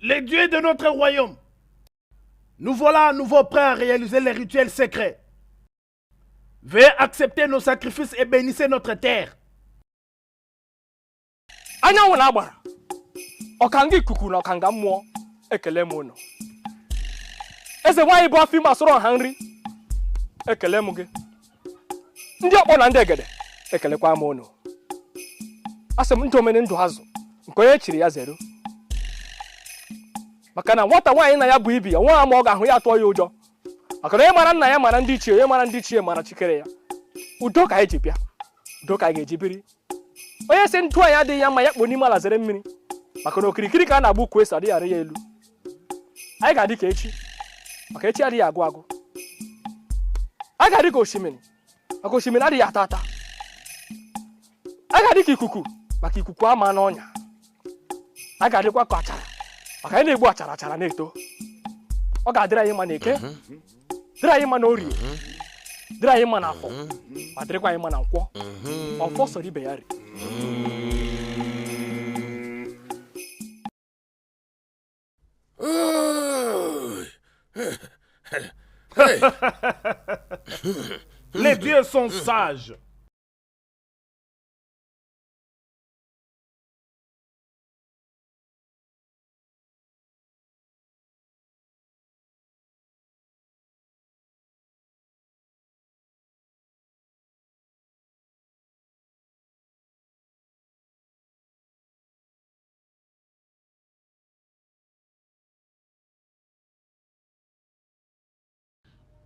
les dieux de notre royaume, nous voilà à nouveau prêts à réaliser les rituels secrets. Veuillez accepter nos sacrifices et bénissez notre terre. Anyanwụ na-agbara ọkanga ikuku na ọkanga mmụọ ekele m unu. Eze nwaanyị bụ afọ ime asụrụ ọha nri ekele m gị. Ndị ọkpọ na ndị egede ekelekwa m unu. Asị m ndị omeni ndụ azụ nke onye chiri ya zero. Maka na nwata nwaanyị na ya bụ ibi ya nwa ama ọ ga-ahụ ya atụọ ya ụjọ. Maka na onye mara nna ya mara ndị ichie, onye mara ndị ichie mara chikere ya. Udo ka anyị ji bịa, udo ka anyị ga-eji biri. Onye si ntụ anyị adịghị ya mma ya kpo n'ime ala zere mmiri. Maka na okirikiri ka a na-agba ukwu esi adịghị arị ya elu. Anyị ga-adị ka echi, maka echi adịghị agụ agụ. Anyị ga-adị ka osimiri, maka osimiri adịghị ata ata. Anyị ga-adị ka ikuku, maka ikuku ama n'ọnya. Anyị ga-adịkwa ka achara, maka anyị na-egbu achara achara na-eto. Ọ ga-adịrị anyị mma n'eke, dịrị anyị mma n'orie, dịrị anyị mma n'afọ, ma dịrịkwa anyị mma na nkwọ. Ọfọ sọrọ ibe ya ri. Les dieux sont sages.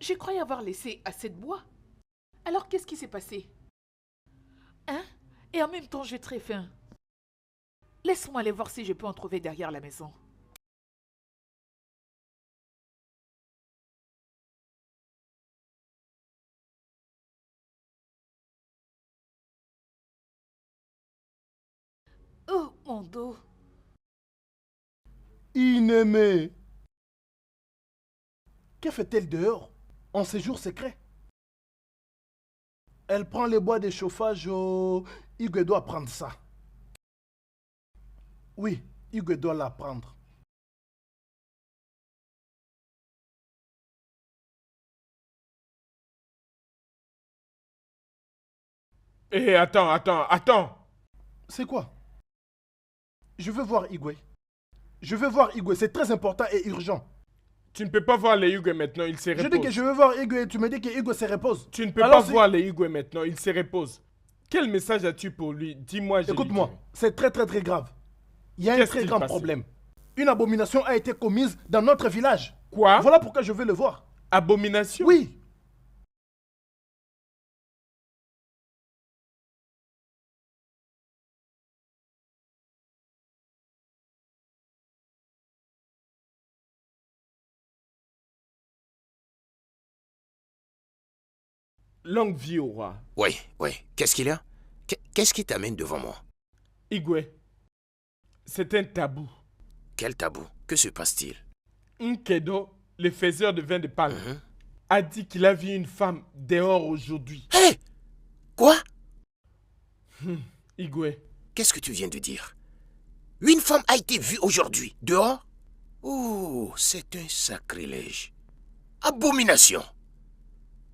Je croyais avoir laissé assez de bois. Alors qu'est-ce qui s'est passé? Hein? Et en même temps, j'ai très faim. Laisse-moi aller voir si je peux en trouver derrière la maison. Oh, mon dos. Inémée. Que fait-elle dehors, en séjour secret? Elle prend les bois de chauffage au... Igwe doit prendre ça. Oui, Igwe doit la prendre. Eh, attends. C'est quoi? Je veux voir Igwe. Je veux voir Igwe, c'est très important et urgent. Tu ne peux pas voir les Igwe maintenant, il se repose. Je dis que je veux voir Igwe et tu me dis que Igwe se repose. Tu ne peux pas voir les Igwe maintenant, il se repose. Quel message as-tu pour lui? Dis-moi, écoute-moi, c'est très grave. Il y a un très grand problème. Une abomination a été commise dans notre village. Quoi? Voilà pourquoi je veux le voir. Abomination? Oui. Longue vie au roi. Oui. Qu'est-ce qu'il y a? Qu'est-ce qui t'amène devant moi? Igwe, c'est un tabou. Quel tabou? Que se passe-t-il? Nkedo, le faiseur de vin de palme, a dit qu'il a vu une femme dehors aujourd'hui. Hé! Quoi? Igwe. Qu'est-ce que tu viens de dire? Une femme a été vue aujourd'hui, dehors? Oh, c'est un sacrilège. Abomination.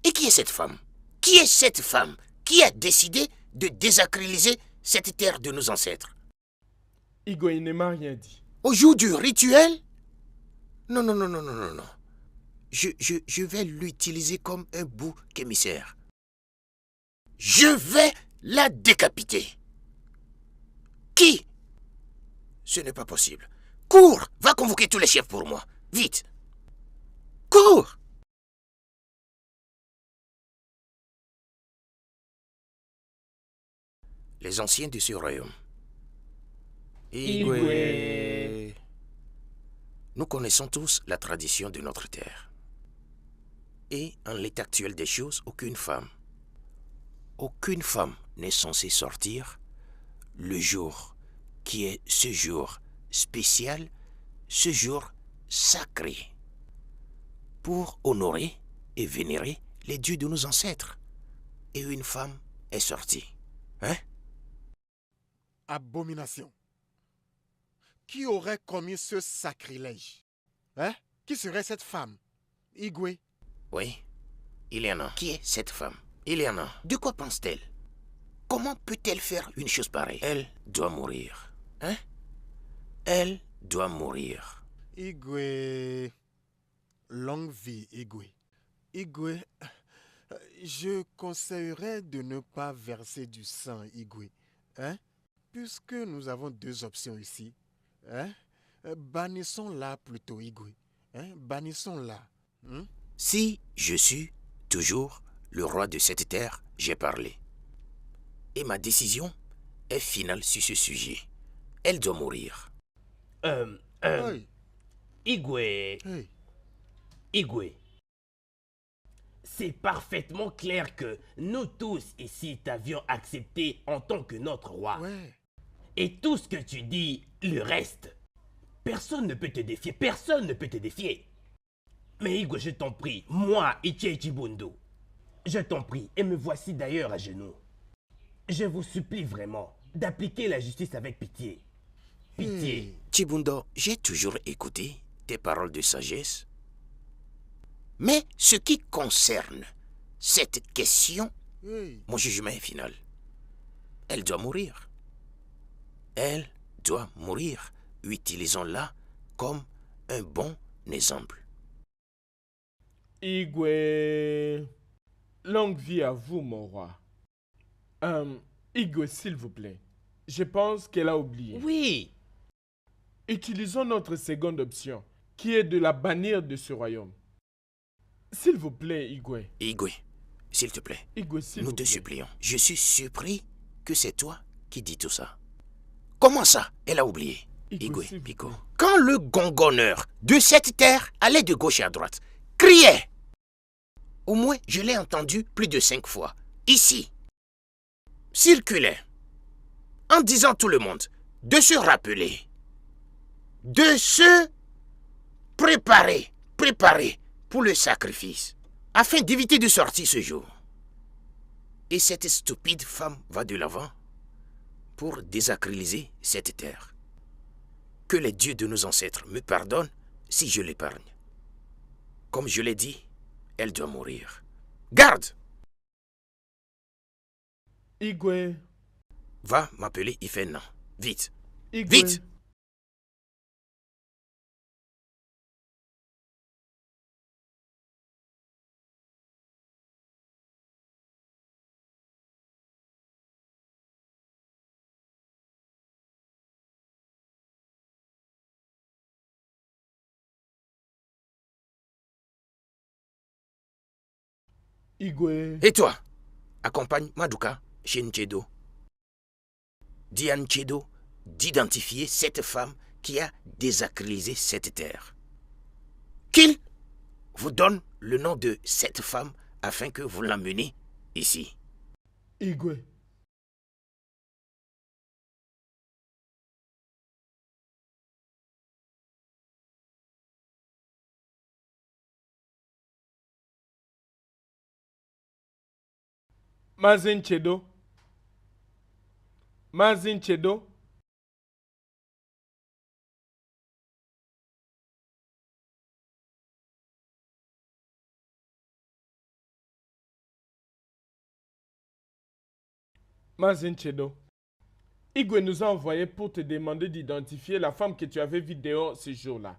Et qui est cette femme? Qui est cette femme qui a décidé de désacraliser cette terre de nos ancêtres? Igwe, il ne m'a rien dit. Au jour du rituel? Non. Je vais l'utiliser comme un bouc émissaire. Je vais la décapiter. Qui? Ce n'est pas possible. Cours! Va convoquer tous les chefs pour moi. Vite! Cours! Les anciens de ce royaume. Igwe. Nous connaissons tous la tradition de notre terre. Et en l'état actuel des choses, aucune femme n'est censée sortir le jour qui est ce jour spécial, ce jour sacré, pour honorer et vénérer les dieux de nos ancêtres. Et une femme est sortie. Hein? Abomination. Qui aurait commis ce sacrilège? Hein? Qui serait cette femme? Igwe? Oui, il y en a. Qui est cette femme? Il y en a. De quoi pense-t-elle? Comment peut-elle faire une chose pareille? Elle doit mourir. Hein? Elle doit mourir. Igwe... Longue vie, Igwe. Igwe, je conseillerais de ne pas verser du sang, Igwe. Hein? Puisque nous avons deux options ici. Hein? Bannissons-la plutôt, Igwe. Hein? Bannissons-la. Hein? Si je suis toujours le roi de cette terre, j'ai parlé. Et ma décision est finale sur ce sujet. Elle doit mourir. Hey, Igwe, hey. Igwe. C'est parfaitement clair que nous tous ici t'avions accepté en tant que notre roi. Ouais. Et tout ce que tu dis, le reste, personne ne peut te défier, personne ne peut te défier. Mais Igwe, je t'en prie, moi, Ichie Chibundo, je t'en prie, et me voici d'ailleurs à genoux. Je vous supplie vraiment d'appliquer la justice avec pitié. Pitié. Chibundo, j'ai toujours écouté tes paroles de sagesse. Mais ce qui concerne cette question, Hey. mon jugement est final. Elle doit mourir. Elle doit mourir. Utilisons-la comme un bon exemple. Igwe. Longue vie à vous, mon roi. Igwe, s'il vous plaît. Je pense qu'elle a oublié. Oui. Utilisons notre seconde option, qui est de la bannir de ce royaume. S'il vous plaît, Igwe. Igwe, s'il te plaît, Igwe, s'il nous vous te plaît. supplions. Je suis surpris que c'est toi qui dis tout ça. Comment ça, elle a oublié? Igwe, Igwe, s'il vous Pico. plaît. Quand le gongonneur de cette terre allait de gauche à droite, criait. Au moins, je l'ai entendu plus de 5 fois. Ici. Circulait. En disant tout le monde de se rappeler. De se préparer pour le sacrifice, afin d'éviter de sortir ce jour. Et cette stupide femme va de l'avant pour désacraliser cette terre. Que les dieux de nos ancêtres me pardonnent si je l'épargne. Comme je l'ai dit, elle doit mourir. Garde! Igwe. Va m'appeler Ifena. Vite! Igwe. Vite! Igwe. Et toi, accompagne Maduka chez Nchedo. Dis à Nchedo d'identifier cette femme qui a désacralisé cette terre. Qu'il vous donne le nom de cette femme afin que vous l'emmeniez ici. Igwe. Mazin Chedo. Mazin Chedo. Mazin Chedo. Igwe nous a envoyé pour te demander d'identifier la femme que tu avais vue dehors ce jour-là.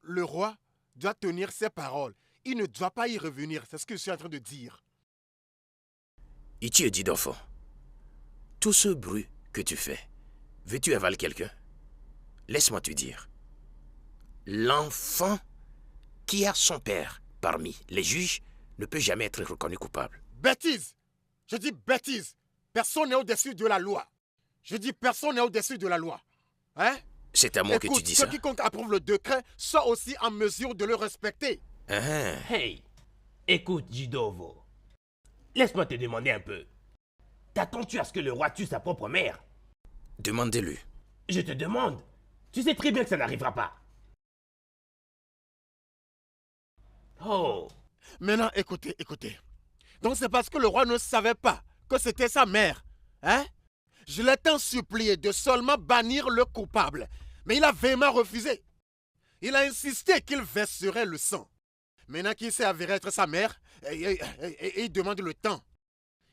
le roi doit tenir ses paroles. Il ne doit pas y revenir. C'est ce que je suis en train de dire. Ichi dit d'enfant. Tout ce bruit que tu fais, veux-tu avaler quelqu'un? Laisse-moi te dire. L'enfant qui a son père parmi les juges ne peut jamais être reconnu coupable. Bêtise! Je dis bêtise! Personne n'est au-dessus de la loi. Je dis personne n'est au-dessus de la loi. Hein? C'est à moi que tu dis ça. Ceux qui approuvent le décret soient aussi en mesure de le respecter. Ah, Hey, écoute, Jidovo. Laisse-moi te demander un peu. T'attends-tu à ce que le roi tue sa propre mère? demandez-le. Je te demande. Tu sais très bien que ça n'arrivera pas. Oh, Maintenant, écoutez. Donc c'est parce que le roi ne savait pas que c'était sa mère. Hein? Je l'ai tant supplié de seulement bannir le coupable. Mais il a vraiment refusé. Il a insisté qu'il verserait le sang. Maintenant qu'il s'est avéré être sa mère, il demande le temps.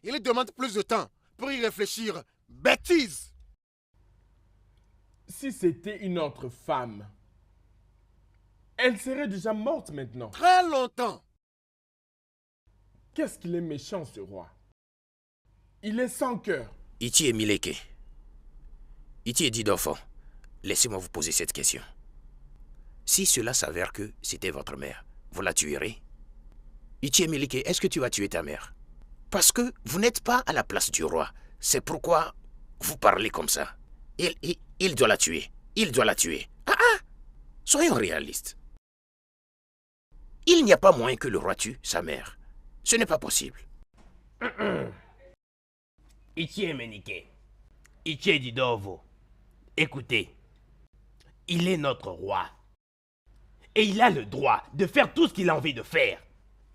Il demande plus de temps pour y réfléchir. Bêtise! Si c'était une autre femme, elle serait déjà morte maintenant. Très longtemps. Qu'est-ce qu'il est méchant, ce roi. Il est sans cœur. Ichi et Mileke. Ichi et dit d'enfant. Laissez-moi vous poser cette question. Si cela s'avère que c'était votre mère, vous la tuerez? Ichi et Mileke, est-ce que tu vas tuer ta mère? Parce que vous n'êtes pas à la place du roi. C'est pourquoi vous parlez comme ça. Il doit la tuer. Il doit la tuer. Soyons réalistes. Il n'y a pas moyen que le roi tue sa mère. Ce n'est pas possible. Ichie Menike. Ichie Jidovo. Écoutez. Il est notre roi. Et il a le droit de faire tout ce qu'il a envie de faire.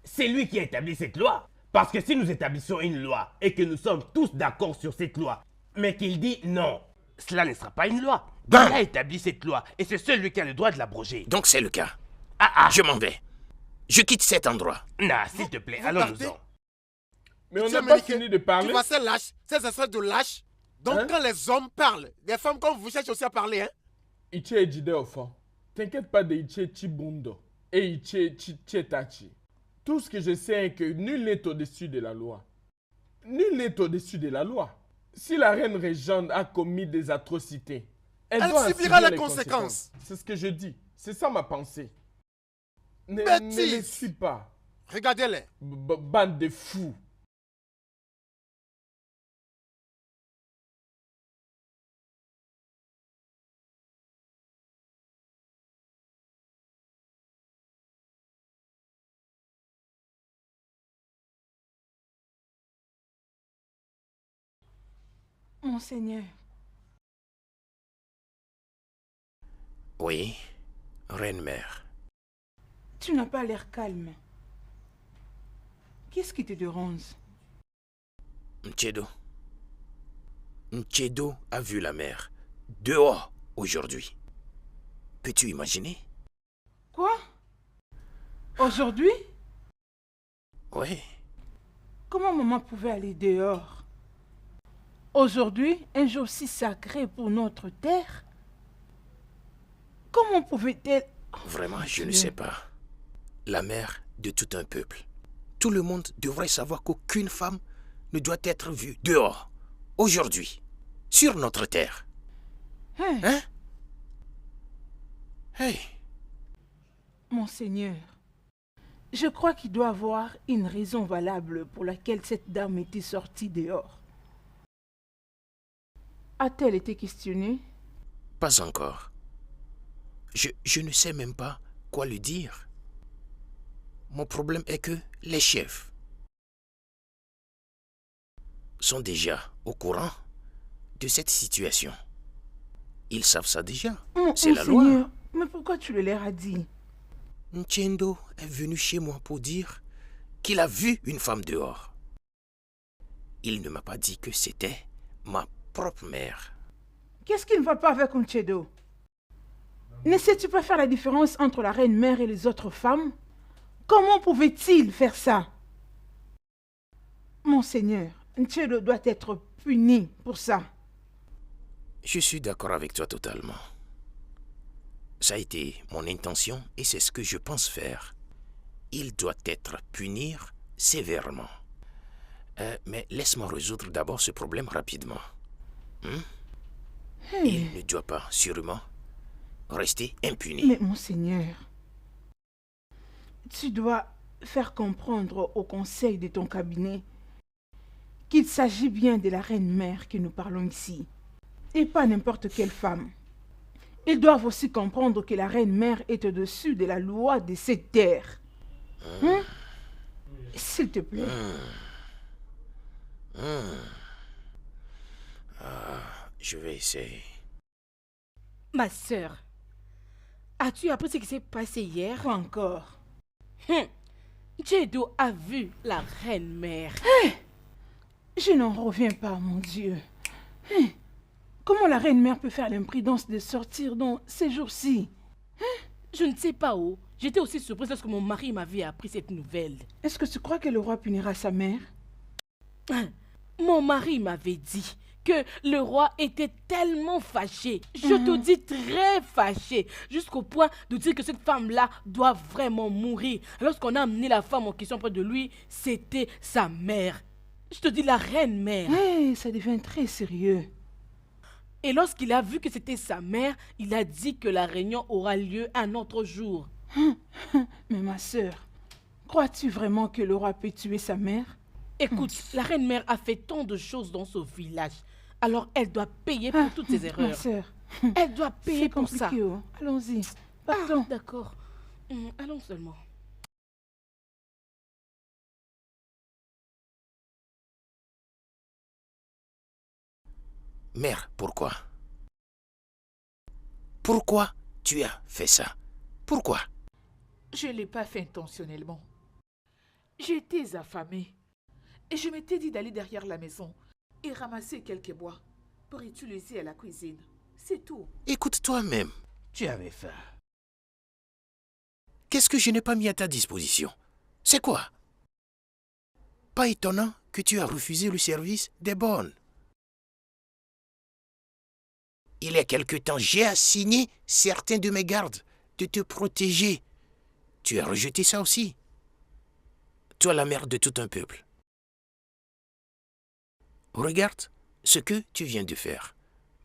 C'est lui qui a établi cette loi. Parce que si nous établissons une loi et que nous sommes tous d'accord sur cette loi, mais qu'il dit non, cela ne sera pas une loi. Il a établi cette loi et c'est celui qui a le droit de l'abroger. Donc c'est le cas. Ah, Je m'en vais. Je quitte cet endroit. Nah, s'il te plaît, vous allons-nous-en. Mais on Tu n'a sais, pas Méniké, fini de parler. Tu vois ces lâches, ces espèces de lâches. Donc Hein? quand les hommes parlent, des femmes comme vous cherchez aussi à parler, hein? Ichi et Jideofo. T'inquiète pas de Ichi Chibundo et Ichi Chietachi. Tout ce que je sais est que nul n'est au-dessus de la loi. Nul n'est au-dessus de la loi. Si la reine régente a commis des atrocités, elle doit en subira subir les conséquences. C'est ce que je dis. C'est ça ma pensée. Ne Bêtise. les suis pas. Regardez-les. Bande de fous. Monseigneur, Oui, reine-mère. tu n'as pas l'air calme. Qu'est-ce qui te dérange? Nchedo a vu la mère dehors aujourd'hui. Peux-tu imaginer? Quoi? Aujourd'hui? Oui. Comment maman pouvait aller dehors? Aujourd'hui, un jour si sacré pour notre terre? Comment pouvait-elle... Vraiment, je ne Dieu. sais pas. La mère de tout un peuple. Tout le monde devrait savoir qu'aucune femme ne doit être vue dehors, aujourd'hui, sur notre terre. Hein? Hein? Hey, Monseigneur, je crois qu'il doit avoir une raison valable pour laquelle cette dame était sortie dehors. A-t-elle été questionnée? pas encore. Je ne sais même pas quoi lui dire. Mon problème est que les chefs sont déjà au courant de cette situation. Ils savent ça déjà. C'est la loi. Monseigneur, mais pourquoi tu le leur as dit? Nchendo est venu chez moi pour dire qu'il a vu une femme dehors. Il ne m'a pas dit que c'était ma propre mère. Qu'est-ce qui ne va pas avec Nchedo? Ne sais-tu pas faire la différence entre la reine-mère et les autres femmes? Comment pouvait-il faire ça? Monseigneur, Nchedo doit être puni pour ça. Je suis d'accord avec toi totalement. Ça a été mon intention et c'est ce que je pense faire. Il doit être puni sévèrement. Mais laisse-moi résoudre d'abord ce problème rapidement. Il ne doit pas, sûrement, rester impuni. Mais monseigneur, tu dois faire comprendre au conseil de ton cabinet qu'il s'agit bien de la reine-mère que nous parlons ici, et pas n'importe quelle femme. Ils doivent aussi comprendre que la reine-mère est au-dessus de la loi de cette terre. S'il te plaît. Je vais essayer. Ma sœur, as-tu appris ce qui s'est passé hier? Pas encore. Djedo a vu la reine-mère. Je n'en reviens pas, mon Dieu. Comment la reine-mère peut faire l'imprudence de sortir dans ces jours-ci? Je ne sais pas où. J'étais aussi surprise lorsque mon mari m'avait appris cette nouvelle. Est-ce que tu crois que le roi punira sa mère? Mon mari m'avait dit que le roi était tellement fâché, je te dis très fâché, jusqu'au point de dire que cette femme-là doit vraiment mourir. Lorsqu'on a amené la femme en question près de lui, c'était sa mère. Je te dis la reine-mère. Ça devient très sérieux. Et lorsqu'il a vu que c'était sa mère, il a dit que la réunion aura lieu un autre jour. Mais ma sœur, crois-tu vraiment que le roi peut tuer sa mère? Écoute, la reine-mère a fait tant de choses dans ce village. Alors elle doit payer pour toutes ses erreurs. Ma sœur, elle doit payer c'est pour ça. compliqué. Allons-y, partons. D'accord. Allons seulement. Mère, pourquoi? Pourquoi tu as fait ça? Pourquoi? Je ne l'ai pas fait intentionnellement. J'étais affamée et je m'étais dit d'aller derrière la maison et ramasser quelques bois pour utiliser à la cuisine. C'est tout. Écoute toi-même. Tu avais faim. Qu'est-ce que je n'ai pas mis à ta disposition? C'est quoi? Pas étonnant que tu as refusé le service des bonnes. Il y a quelque temps, j'ai assigné certains de mes gardes de te protéger. Tu as rejeté ça aussi. Toi, la mère de tout un peuple. Regarde ce que tu viens de faire.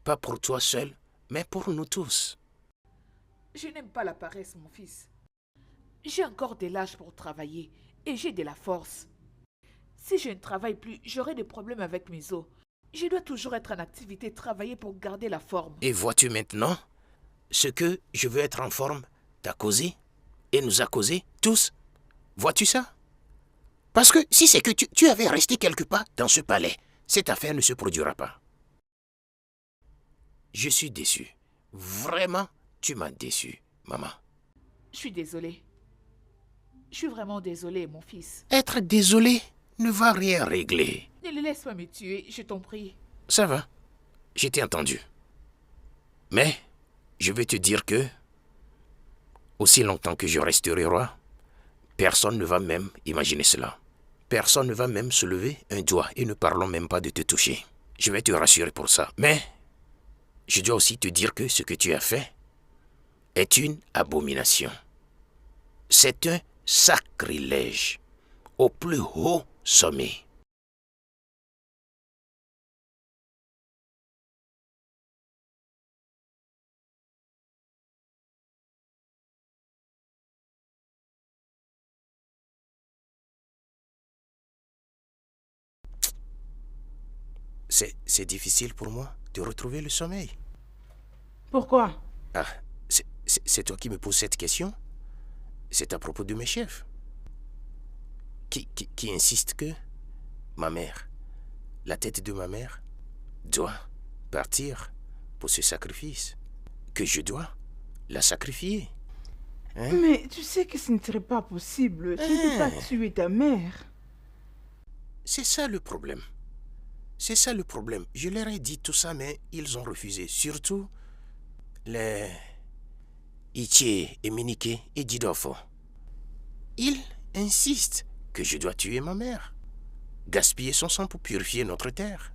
Pas pour toi seul, mais pour nous tous. Je n'aime pas la paresse, mon fils. J'ai encore de l'âge pour travailler et j'ai de la force. Si je ne travaille plus, j'aurai des problèmes avec mes os. Je dois toujours être en activité, travailler pour garder la forme. Et vois-tu maintenant ce que je veux être en forme t'a causé et nous a causé tous? Vois-tu ça? Parce que si c'est que tu avais resté quelque part dans ce palais, cette affaire ne se produira pas. Je suis déçu. Vraiment, tu m'as déçu, maman. Je suis désolée. Je suis vraiment désolée, mon fils. Être désolé ne va rien régler. Ne le laisse pas me tuer, je t'en prie. Ça va, je t'ai entendu. Mais je vais te dire que, aussi longtemps que je resterai roi, personne ne va même imaginer cela. Personne ne va même se lever un doigt et ne parlons même pas de te toucher. Je vais te rassurer pour ça. Mais je dois aussi te dire que ce que tu as fait est une abomination. C'est un sacrilège au plus haut sommet. C'est difficile pour moi de retrouver le sommeil. Pourquoi? Ah, c'est toi qui me poses cette question? C'est à propos de mes chefs. Qui insiste que ma mère, la tête de ma mère, doit partir pour ce sacrifice. Que je dois la sacrifier. Hein? Mais tu sais que ce ne serait pas possible. Tu ne peux pas tuer ta mère. C'est ça le problème. C'est ça le problème. Je leur ai dit tout ça, mais ils ont refusé. Surtout les Iché et Minike et Didofo. Ils insistent que je dois tuer ma mère. Gaspiller son sang pour purifier notre terre.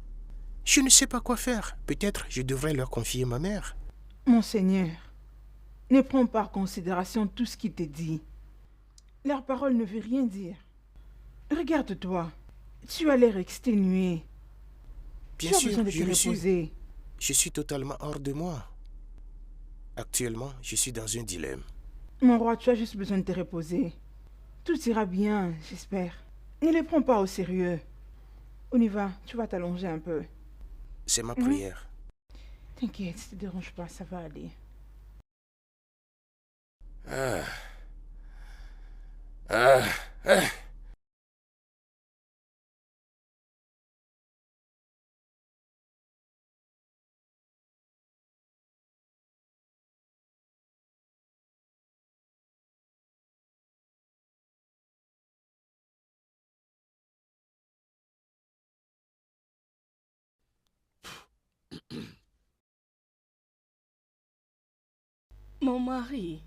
Je ne sais pas quoi faire. Peut-être je devrais leur confier ma mère. Monseigneur, Ne prends pas en considération tout ce qui t'est dit. Leur parole ne veut rien dire. Regarde-toi. Tu as l'air exténué. Bien Tu as sûr, besoin de te je le suis. reposer. Je suis totalement hors de moi. Actuellement, je suis dans un dilemme. Mon roi, tu as juste besoin de te reposer. Tout ira bien, j'espère. Ne les prends pas au sérieux. On y va, tu vas t'allonger un peu. C'est ma prière. T'inquiète, ne te dérange pas, ça va aller. Ah. Ah. Ah. Mon mari.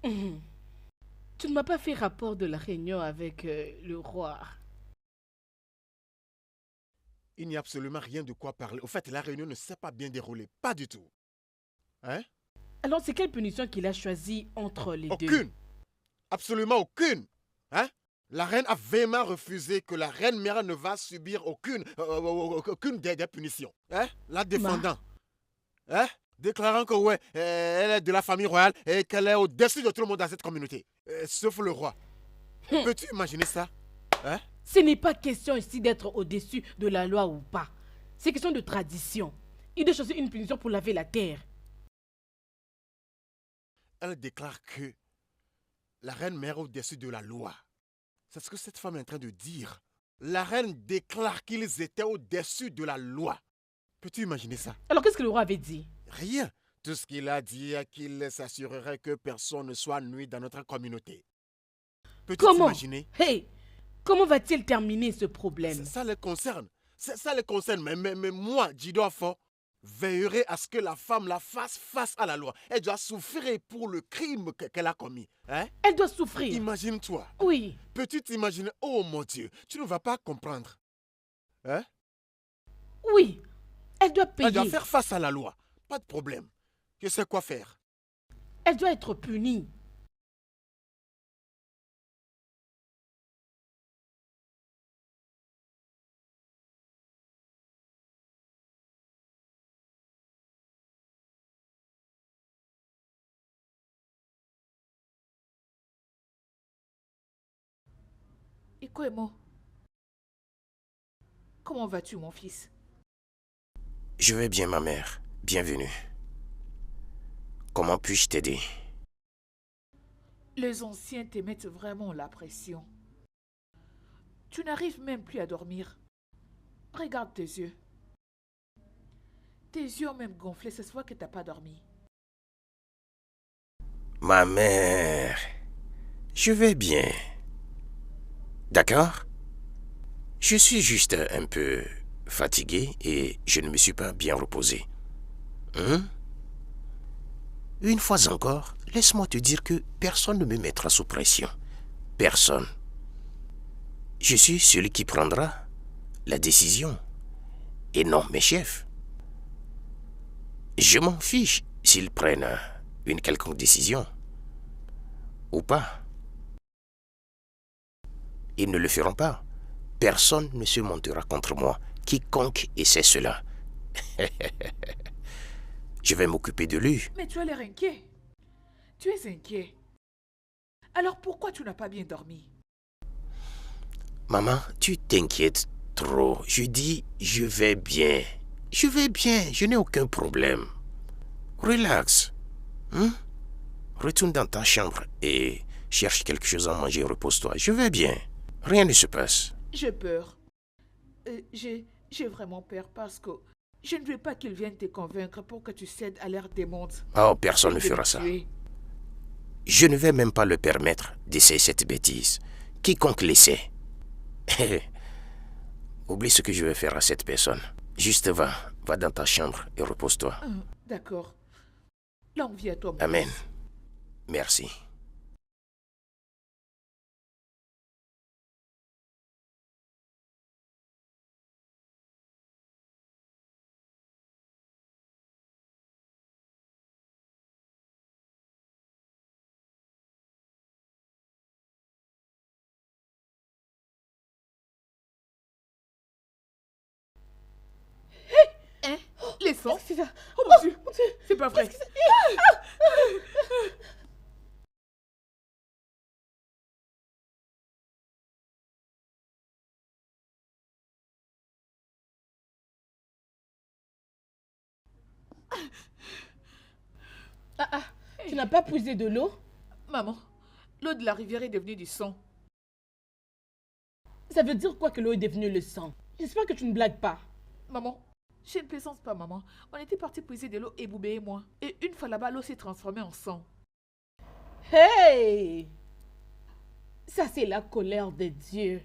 Tu ne m'as pas fait rapport de la réunion avec le roi. Il n'y a absolument rien de quoi parler. Au fait, la réunion ne s'est pas bien déroulée. Pas du tout. Hein? Alors, c'est quelle punition qu'il a choisie entre les deux? Aucune. Absolument aucune. Hein? La reine a vraiment refusé que la reine mère ne va subir aucune des punitions. Hein? La défendant. Hein? Déclarant que ouais, elle est de la famille royale et qu'elle est au-dessus de tout le monde dans cette communauté. Sauf le roi. Peux-tu imaginer ça? Hein? Ce n'est pas question ici d'être au-dessus de la loi ou pas. C'est question de tradition. Il doit choisir une punition pour laver la terre. Elle déclare que la reine mère est au-dessus de la loi. C'est ce que cette femme est en train de dire. La reine déclare qu'ils étaient au-dessus de la loi. Peux-tu imaginer ça? Alors, qu'est-ce que le roi avait dit? Rien. Tout ce qu'il a dit est qu'il s'assurerait que personne ne soit nuit dans notre communauté. Peux-tu t'imaginer? Hey, comment va-t-il terminer ce problème? Ça les concerne. Ça les concerne. Mais moi, Jidofo, veillerai à ce que la femme la fasse face à la loi. Elle doit souffrir pour le crime qu'elle a commis. Hein? Elle doit souffrir. Imagine-toi. Oui. Peux-tu t'imaginer? Oh mon Dieu, tu ne vas pas comprendre. Hein? Oui. Elle doit payer. Elle doit faire face à la loi. Pas de problème. Je sais quoi faire. Elle doit être punie. Ikoemo, comment vas-tu, mon fils? Je vais bien, ma mère. Bienvenue. Comment puis-je t'aider? Les anciens te mettent vraiment la pression. Tu n'arrives même plus à dormir. Regarde tes yeux. Tes yeux ont même gonflé, c'est soit que tu n'as pas dormi. Ma mère, je vais bien. D'accord? Je suis juste un peu fatigué et je ne me suis pas bien reposé. Une fois encore, laisse-moi te dire que personne ne me mettra sous pression. Personne. Je suis celui qui prendra la décision et non mes chefs. Je m'en fiche s'ils prennent une quelconque décision ou pas. Ils ne le feront pas. Personne ne se montera contre moi. Quiconque essaie cela. Je vais m'occuper de lui. Mais tu as l'air inquiet. Tu es inquiet. Alors pourquoi tu n'as pas bien dormi? Maman, tu t'inquiètes trop. Je dis, je vais bien. Je vais bien, je n'ai aucun problème. Relax. Retourne dans ta chambre et cherche quelque chose à manger, repose-toi. Je vais bien. Rien ne se passe. J'ai peur. J'ai vraiment peur parce que je ne veux pas qu'ils viennent te convaincre pour que tu cèdes à leur demande. Oh, personne ne fera ça. Je ne vais même pas le permettre d'essayer cette bêtise. Quiconque l'essaie. Oublie ce que je vais faire à cette personne. Juste va dans ta chambre et repose-toi. D'accord. Longue vie à toi, mon Amen. fils. Merci. sang. Qu'est-ce que c'est ça? Oh mon Dieu, c'est pas vrai. Ah ah, tu n'as pas puisé de l'eau? Maman, l'eau de la rivière est devenue du sang. Ça veut dire quoi que l'eau est devenue le sang? J'espère que tu ne blagues pas. Maman, je ne plaisante pas, maman. On était partis puiser de l'eau et Boubé et moi. Et une fois là-bas, l'eau s'est transformée en sang. Hey! Ça, c'est la colère des dieux.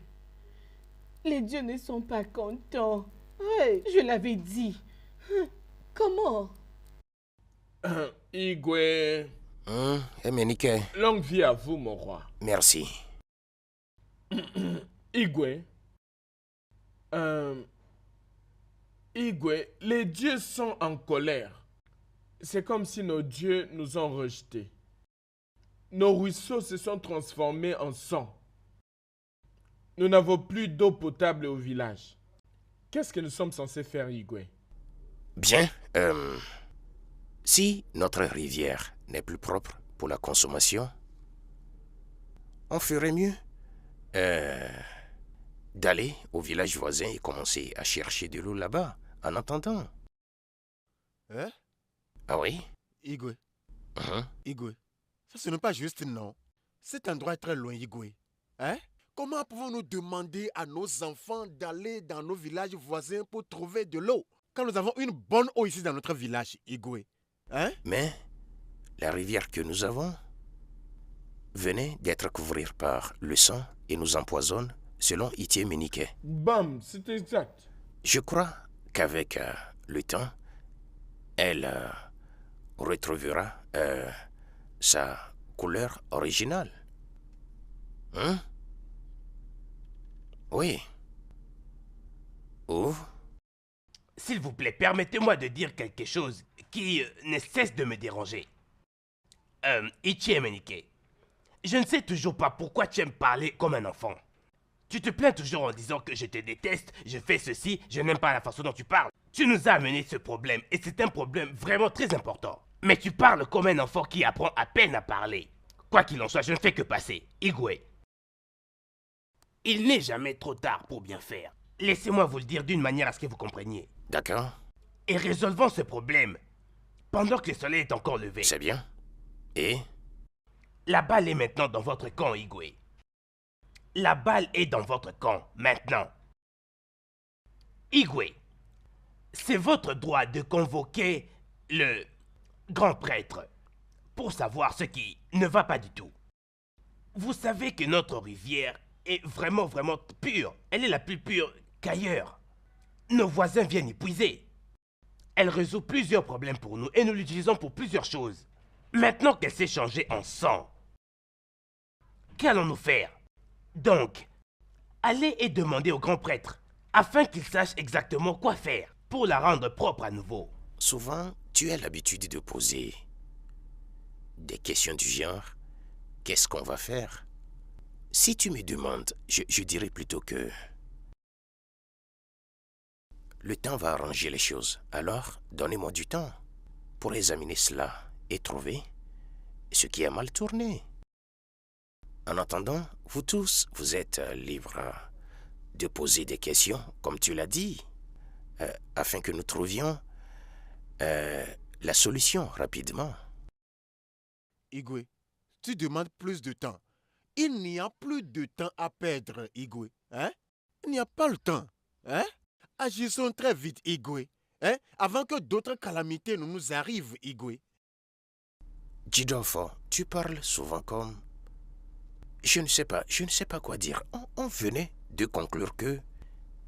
Les dieux ne sont pas contents. Hey, je l'avais dit. Comment? Igwe, Emenike, longue vie à vous, mon roi. merci. Igwe, Igwe, les dieux sont en colère. C'est comme si nos dieux nous ont rejetés. Nos ruisseaux se sont transformés en sang. Nous n'avons plus d'eau potable au village. Qu'est-ce que nous sommes censés faire, Igwe? Bien, si notre rivière n'est plus propre pour la consommation, on ferait mieux d'aller au village voisin et commencer à chercher de l'eau là-bas, en attendant. Hein? Ah oui? Igwe, Mhm. Igwe, ça ce n'est pas juste, non. Cet endroit est très loin, Igwe. Hein? Comment pouvons-nous demander à nos enfants d'aller dans nos villages voisins pour trouver de l'eau quand nous avons une bonne eau ici dans notre village, Igwe? Hein? Mais la rivière que nous avons venait d'être couverte par le sang et nous empoisonne, selon Itié Menike. Bam, c'est exact. Je crois qu'avec le temps, elle retrouvera sa couleur originale. Hein? Oui. Ou S'il vous plaît, permettez-moi de dire quelque chose qui ne cesse de me déranger. Ichi Emenike, je ne sais toujours pas pourquoi tu aimes parler comme un enfant. Tu te plains toujours en disant que je te déteste, je fais ceci, je n'aime pas la façon dont tu parles. Tu nous as amené ce problème et c'est un problème vraiment très important. Mais tu parles comme un enfant qui apprend à peine à parler. Quoi qu'il en soit, je ne fais que passer. Igwe. Il n'est jamais trop tard pour bien faire. Laissez-moi vous le dire d'une manière à ce que vous compreniez. d'accord, Et résolvons ce problème pendant que le soleil est encore levé. c'est bien. Et La balle est maintenant dans votre camp, Igwe. La balle est dans votre camp, maintenant. Igwe, c'est votre droit de convoquer le grand prêtre pour savoir ce qui ne va pas du tout. Vous savez que notre rivière est vraiment pure. Elle est la plus pure qu'ailleurs. Nos voisins viennent y puiser. Elle résout plusieurs problèmes pour nous et nous l'utilisons pour plusieurs choses. Maintenant qu'elle s'est changée en sang, qu'allons-nous faire? Donc, allez et demandez au grand prêtre, afin qu'il sache exactement quoi faire pour la rendre propre à nouveau. souvent, tu as l'habitude de poser des questions du genre « Qu'est-ce qu'on va faire ?» Si tu me demandes, je dirais plutôt que le temps va arranger les choses. Alors, donnez-moi du temps pour examiner cela et trouver ce qui a mal tourné. En attendant, vous tous, vous êtes libres de poser des questions, comme tu l'as dit, afin que nous trouvions la solution rapidement. Igwe, tu demandes plus de temps. Il n'y a plus de temps à perdre, Igwe. Hein? Il n'y a pas le temps. Hein? Agissons très vite, Igwe. Hein? Avant que d'autres calamités ne nous arrivent, Igwe. Jidofo, tu parles souvent comme... Je ne sais pas quoi dire. On venait de conclure que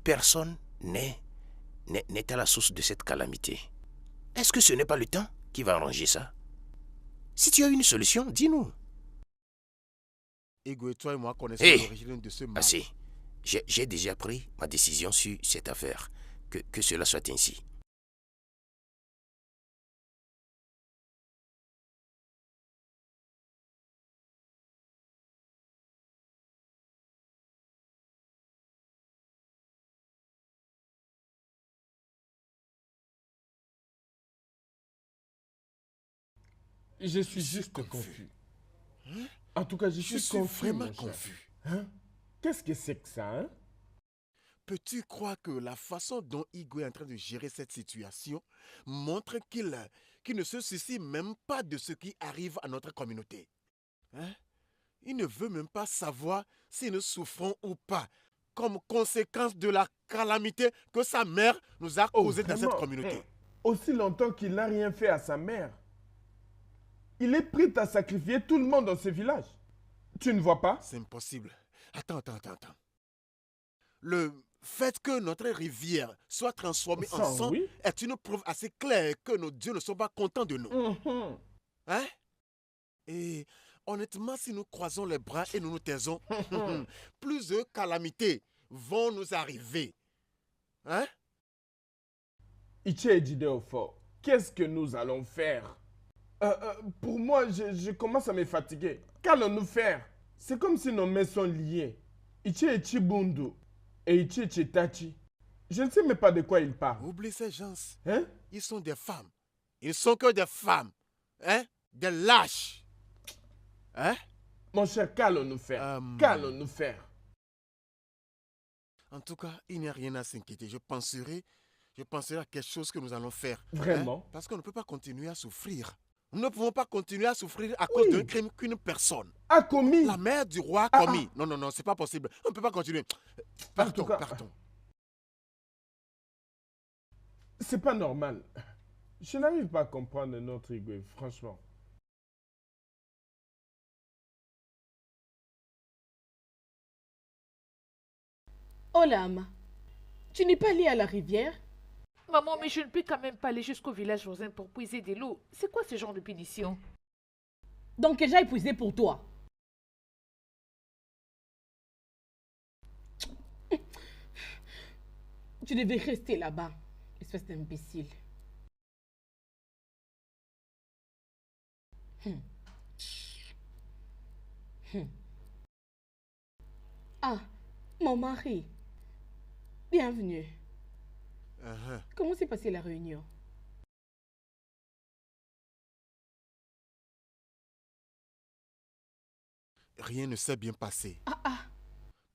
personne n'est à la source de cette calamité. Est-ce que ce n'est pas le temps qui va arranger ça? Si tu as une solution, dis-nous. Igwe, toi et moi connaissons Hey, l'origine de ce mal. Assez. J'ai déjà pris ma décision sur cette affaire. Que cela soit ainsi. Je suis juste confus. En tout cas, je Je suis suis confus, vraiment mon cher. confus. Hein? Qu'est-ce que c'est que ça, hein? Peux-tu croire que la façon dont Igwe est en train de gérer cette situation montre qu'il ne se soucie même pas de ce qui arrive à notre communauté? Hein? Il ne veut même pas savoir si nous souffrons ou pas, comme conséquence de la calamité que sa mère nous a causée dans cette vraiment? communauté. Aussi longtemps qu'il n'a rien fait à sa mère. Il est prêt à sacrifier tout le monde dans ce village. Tu ne vois pas? C'est impossible. Attends. Le fait que notre rivière soit transformée en Sang, sang oui. est une preuve assez claire que nos dieux ne sont pas contents de nous. Mhm. Hein? Et honnêtement, si nous croisons les bras et nous nous taisons, plus de calamités vont nous arriver. Hein? Iche et Jideofo, qu'est-ce que nous allons faire? Pour moi, je commence à me fatiguer. Qu'allons-nous faire? C'est comme si nos mains sont liées. Iche et Chibundu et Iche et Chitachi. Je ne sais même pas de quoi ils parlent. Oublie ces gens. Hein? Ils sont des femmes. Ils sont que des femmes. Hein? Des lâches. Hein? Mon cher, qu'allons-nous faire? Qu'allons-nous faire? En tout cas, il n'y a rien à s'inquiéter. Je penserai à quelque chose que nous allons faire. Vraiment? Hein? Parce qu'on ne peut pas continuer à souffrir. Nous ne pouvons pas continuer à souffrir à cause d'un crime qu'une personne, A commis. la mère du roi, a commis. Non, c'est pas possible. On ne peut pas continuer. Partons, cas, partons. C'est pas normal. Je n'arrive pas à comprendre notre Igwe, franchement. Oh l'âme, tu n'es pas allé à la rivière? Maman, mais je ne peux quand même pas aller jusqu'au village voisin pour puiser de l'eau. C'est quoi ce genre de punition? Donc que j'aille puiser pour toi. Tu devais rester là-bas, espèce d'imbécile. Ah, mon mari. Bienvenue. Comment s'est passée la réunion? Rien ne s'est bien passé.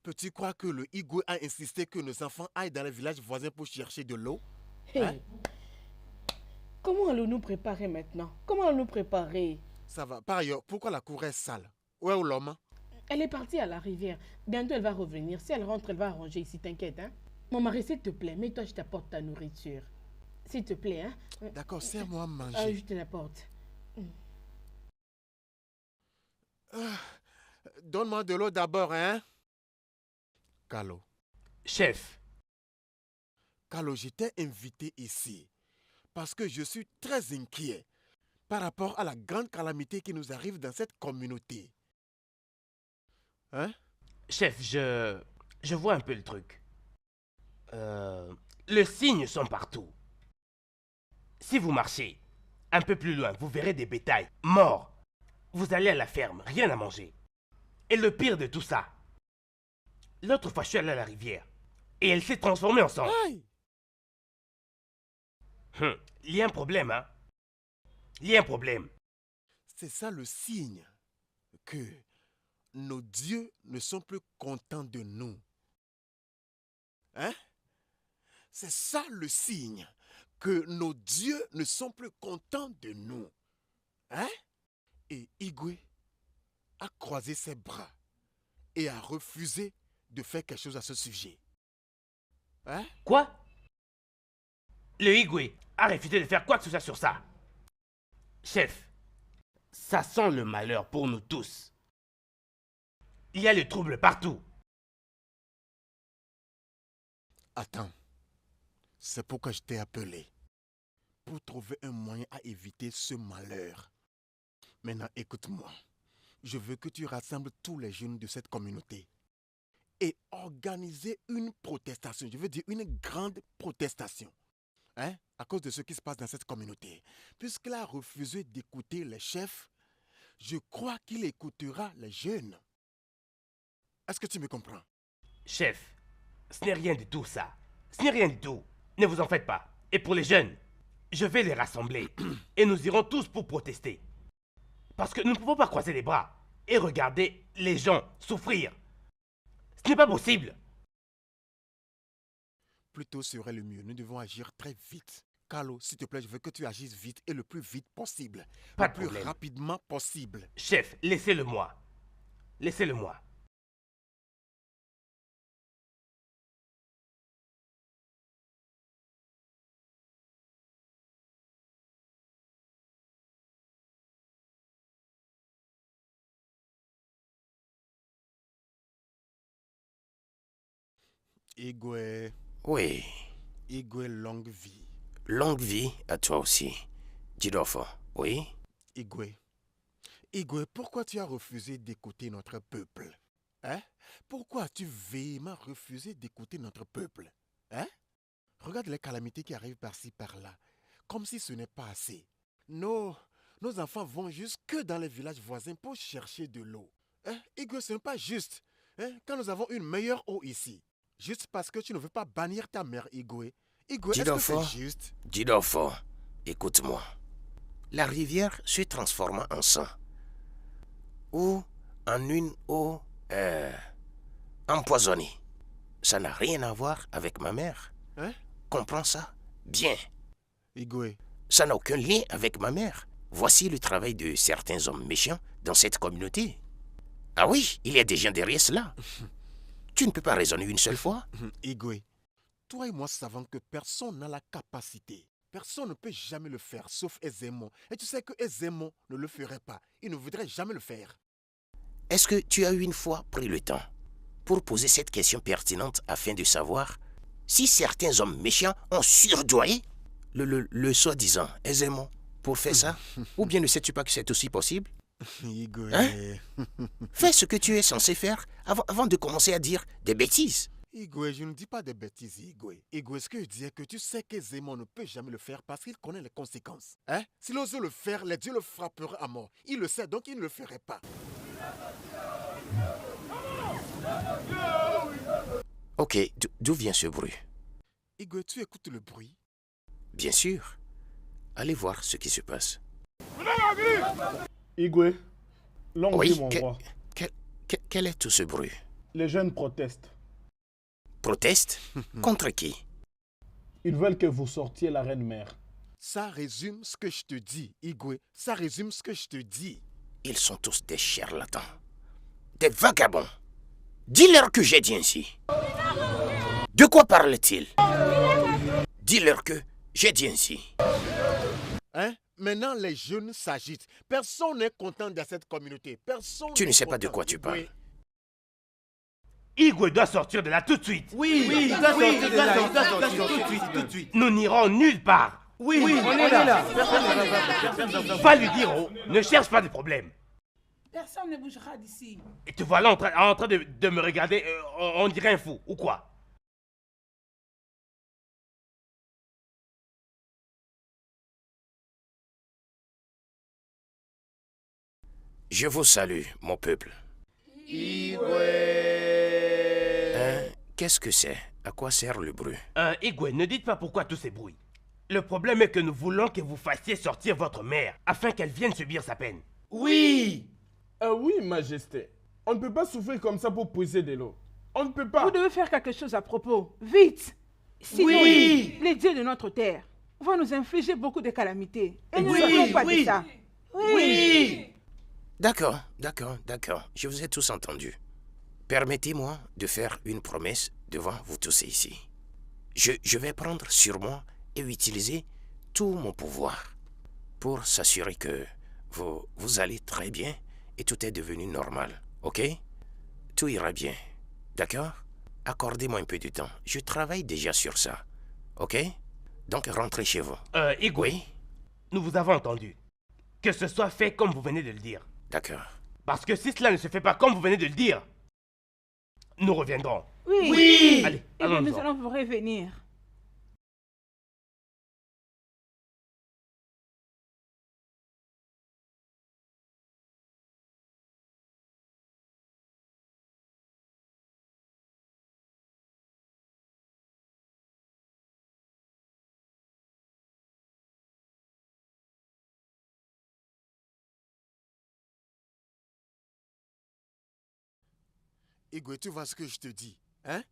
Peux-tu croire que le Igwe a insisté que nos enfants aillent dans le village voisin pour chercher de l'eau? Hey. Comment allons-nous préparer maintenant? Comment allons-nous préparer? Ça va. Par ailleurs, pourquoi la cour est sale? Où est l'homme? Elle est partie à la rivière. Bientôt, elle va revenir. Si elle rentre, elle va arranger ici. T'inquiète, hein? Mon mari, s'il te plaît, mets-toi, je t'apporte ta nourriture. S'il te plaît, hein? D'accord, sers-moi à manger. Je te l'apporte. Donne-moi de l'eau d'abord, hein? Kalo. Chef, Kalo, je t'ai invité ici parce que je suis très inquiet par rapport à la grande calamité qui nous arrive dans cette communauté. Hein? chef, je vois un peu le truc. Les signes sont partout. Si vous marchez un peu plus loin, vous verrez des bétails morts. Vous allez à la ferme, rien à manger. Et le pire de tout ça, l'autre fois je suis allé à la rivière et elle s'est transformée en sang. Aïe! Il y a un problème, hein? Il y a un problème. C'est ça le signe que nos dieux ne sont plus contents de nous. Hein? C'est ça le signe que nos dieux ne sont plus contents de nous. Hein? Et Igwe a croisé ses bras et a refusé de faire quelque chose à ce sujet. Hein? Quoi? Le Igwe a refusé de faire quoi que ce soit sur ça. Chef, ça sent le malheur pour nous tous. Il y a le trouble partout. Attends, c'est pourquoi je t'ai appelé. Pour trouver un moyen à éviter ce malheur. Maintenant, écoute-moi. Je veux que tu rassembles tous les jeunes de cette communauté et organiser une protestation. Je veux dire une grande protestation. Hein? À cause de ce qui se passe dans cette communauté. Puisqu'il a refusé d'écouter les chefs, je crois qu'il écoutera les jeunes. Est-ce que tu me comprends? Chef, ce n'est rien du tout ça. Ce n'est rien du tout. Ne vous en faites pas. Et pour les jeunes, je vais les rassembler. Et nous irons tous pour protester. Parce que nous ne pouvons pas croiser les bras et regarder les gens souffrir. Ce n'est pas possible. Plus tôt serait le mieux. Nous devons agir très vite. Carlo, s'il te plaît, je veux que tu agisses vite et le plus vite possible. Pas le de plus problème. rapidement possible. Chef, laissez-le moi. Laissez-le moi. Igwe, Oui, Igwe, longue vie. longue vie à toi aussi. Jidofo, oui? Igwe, Igwe, pourquoi tu as refusé d'écouter notre peuple? Hein? Pourquoi as-tu véhément refusé d'écouter notre peuple? Hein? Regarde les calamités qui arrivent par-ci, par-là. Comme si ce n'est pas assez. Nos enfants vont jusque dans les villages voisins pour chercher de l'eau. Hein? Igwe, ce n'est pas juste. Hein? Quand nous avons une meilleure eau ici. Juste parce que tu ne veux pas bannir ta mère, Igwe. Igwe, est-ce que Jidofo, c'est juste? Jidofo, écoute-moi. La rivière se transforma en sang. Ou en une eau empoisonnée. Ça n'a rien à voir avec ma mère. Hein? Comprends ça? Bien. Igwe, Ça n'a aucun lien avec ma mère. Voici le travail de certains hommes méchants dans cette communauté. Ah oui, il y a des gens derrière cela. Tu ne peux pas raisonner une seule fois. Igwe, toi et moi savons que personne n'a la capacité. Personne ne peut jamais le faire, sauf Ezemo. Et tu sais que Ezemo ne le ferait pas. Il ne voudrait jamais le faire. Est-ce que tu as une fois pris le temps pour poser cette question pertinente afin de savoir si certains hommes méchants ont surdoyé le soi-disant aisément pour faire ça? Ou bien ne sais-tu pas que c'est aussi possible? Igwe... Hein? Fais ce que tu es censé faire avant de commencer à dire des bêtises. Igwe, je ne dis pas des bêtises, Igwe. Igwe, ce que je dis est que tu sais que Zémon ne peut jamais le faire parce qu'il connaît les conséquences. Hein? S'il osait le faire, les dieux le frapperaient à mort. Il le sait, donc il ne le ferait pas. Ok, d'où vient ce bruit? Igwe, tu écoutes le bruit? Bien sûr. Allez voir ce qui se passe. Igwe, longue Oui, vie, mon roi. quel est tout ce bruit? Les jeunes protestent. Proteste? Contre qui? Ils veulent que vous sortiez la reine-mère. Ça résume ce que je te dis, Igwe. Ça résume ce que je te dis. Ils sont tous des charlatans. Des vagabonds. Dis-leur que j'ai dit ainsi. De quoi parle-t-il? Dis-leur que j'ai dit ainsi. Hein? Maintenant, les jeunes s'agitent. Personne n'est content de cette communauté. Personne Tu ne n'est sais pas de content. quoi tu parles. Igwe, Igwe doit sortir de là tout de suite. Oui, il doit sortir de là, il doit sortir tout de suite. Nous n'irons nulle part. Oui, on est là. Va lui dire, oh, ne cherche pas de problème. Personne ne bougera d'ici. Et te voilà en train de me regarder, on dirait un fou, ou quoi? Je vous salue, mon peuple. Qu'est-ce que c'est? À quoi sert le bruit? Igwe, ne dites pas pourquoi tous ces bruits. Le problème est que nous voulons que vous fassiez sortir votre mère, afin qu'elle vienne subir sa peine. Oui. Oui, Majesté. On ne peut pas souffrir comme ça pour puiser de l'eau. On ne peut pas. Vous devez faire quelque chose à propos. Vite. Sinon, Oui. les dieux de notre terre vont nous infliger beaucoup de calamités. Et nous Oui, ne voulons pas oui. de ça. Oui. D'accord. Je vous ai tous entendus. Permettez-moi de faire une promesse devant vous tous ici. Je vais prendre sur moi et utiliser tout mon pouvoir pour s'assurer que vous allez très bien et tout est devenu normal. Ok? Tout ira bien. D'accord? Accordez-moi un peu de temps. Je travaille déjà sur ça. Ok? Donc rentrez chez vous. Igwe, Oui? nous vous avons entendu. Que ce soit fait comme vous venez de le dire. D'accord. Parce que si cela ne se fait pas comme vous venez de le dire, nous reviendrons. Oui. Allez, Et nous allons-y. allons vous revenir. Igwe, tu vois ce que je te dis, hein?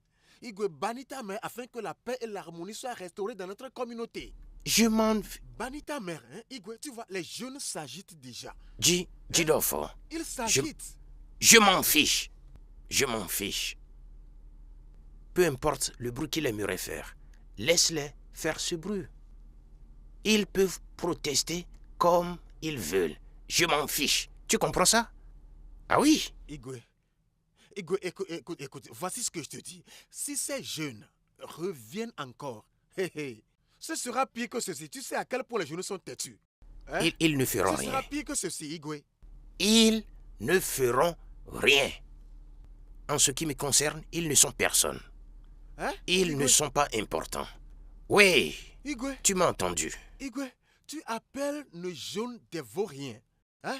Igwe, bannis ta mère afin que la paix et l'harmonie soient restaurées dans notre communauté. Je m'en... Bannis ta mère, hein? Igwe, tu vois, les jeunes s'agitent déjà. Jidofo. Ils s'agitent. Je m'en fiche. Je m'en fiche. Peu importe le bruit qu'ils aimeraient faire, laisse-les faire ce bruit. Ils peuvent protester comme ils veulent. Je m'en fiche. Tu comprends ça? Ah oui? Igwe, écoute, voici ce que je te dis. Si ces jeunes reviennent encore, ce sera pire que ceci. Tu sais à quel point les jeunes sont têtus. Hein? Ils ne feront Ce rien. sera pire que ceci, Igwe. Ils ne feront rien. En ce qui me concerne, ils ne sont personne. Hein? Ils Igwe? ne sont pas importants. Oui, Igwe, tu m'as entendu. Igwe, tu appelles nos jeunes des vauriens. Hein?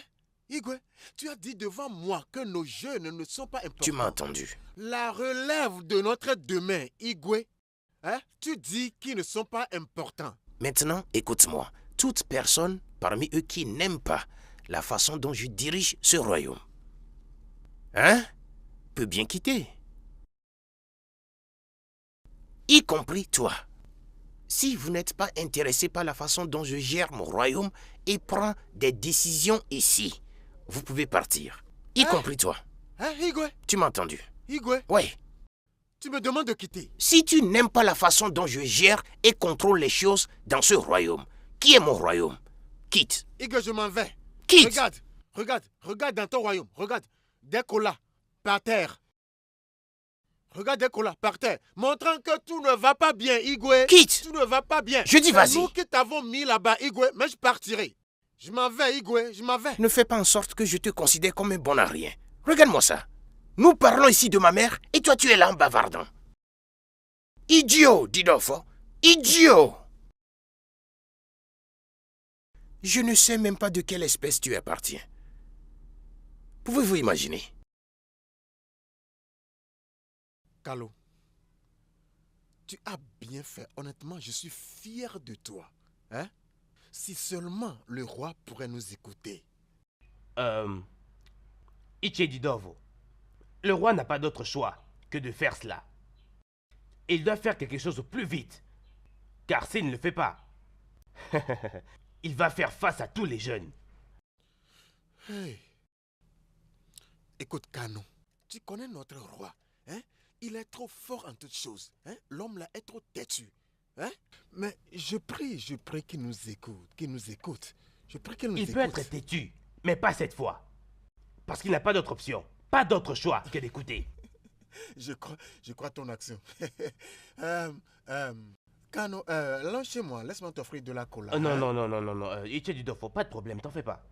Igwe, tu as dit devant moi que nos jeunes ne sont pas importants. Tu m'as entendu. La relève de notre demain, Igwe, hein? Tu dis qu'ils ne sont pas importants. Maintenant, écoute-moi. Toute personne parmi eux qui n'aime pas la façon dont je dirige ce royaume, hein, peut bien quitter. Y compris toi. Si vous n'êtes pas intéressé par la façon dont je gère mon royaume et prends des décisions ici, vous pouvez partir. Y compris toi. Hein, Igwe? Tu m'as entendu? Igwe, Oui. tu me demandes de quitter. Si tu n'aimes pas la façon dont je gère et contrôle les choses dans ce royaume, qui est mon royaume, quitte. Igwe, je m'en vais. Quitte. Regarde dans ton royaume. Regarde. Des colas par terre. Regarde des colas par terre. Montrant que tout ne va pas bien, Igwe. Quitte. Tout ne va pas bien. Je dis vas-y. C'est nous qui t'avons mis là-bas, Igwe, mais je partirai. Je m'en vais, Igwe, je m'en vais. Ne fais pas en sorte que je te considère comme un bon à rien. Regarde-moi ça. Nous parlons ici de ma mère et toi tu es là en bavardant. Idiot, Didofo. Idiot. Je ne sais même pas de quelle espèce tu appartiens. Pouvez-vous imaginer? Kalo, tu as bien fait. Honnêtement, je suis fier de toi. Hein? Si seulement le roi pourrait nous écouter. Ichedidovo, le roi n'a pas d'autre choix que de faire cela. Il doit faire quelque chose au plus vite. Car s'il ne le fait pas, il va faire face à tous les jeunes. Hey. Écoute, Kano, tu connais notre roi. Hein? Il est trop fort en toutes choses. Hein? L'homme là est trop têtu. Hein? Mais je prie qu'il nous écoute. Je prie qu'il nous écoute. Il peut être têtu, mais pas cette fois. Parce qu'il n'a pas d'autre option, pas d'autre choix que d'écouter. Je crois ton action. Kano, lâche-moi, laisse-moi t'offrir de la cola. Non. Ichedidovo, pas de problème, t'en fais pas.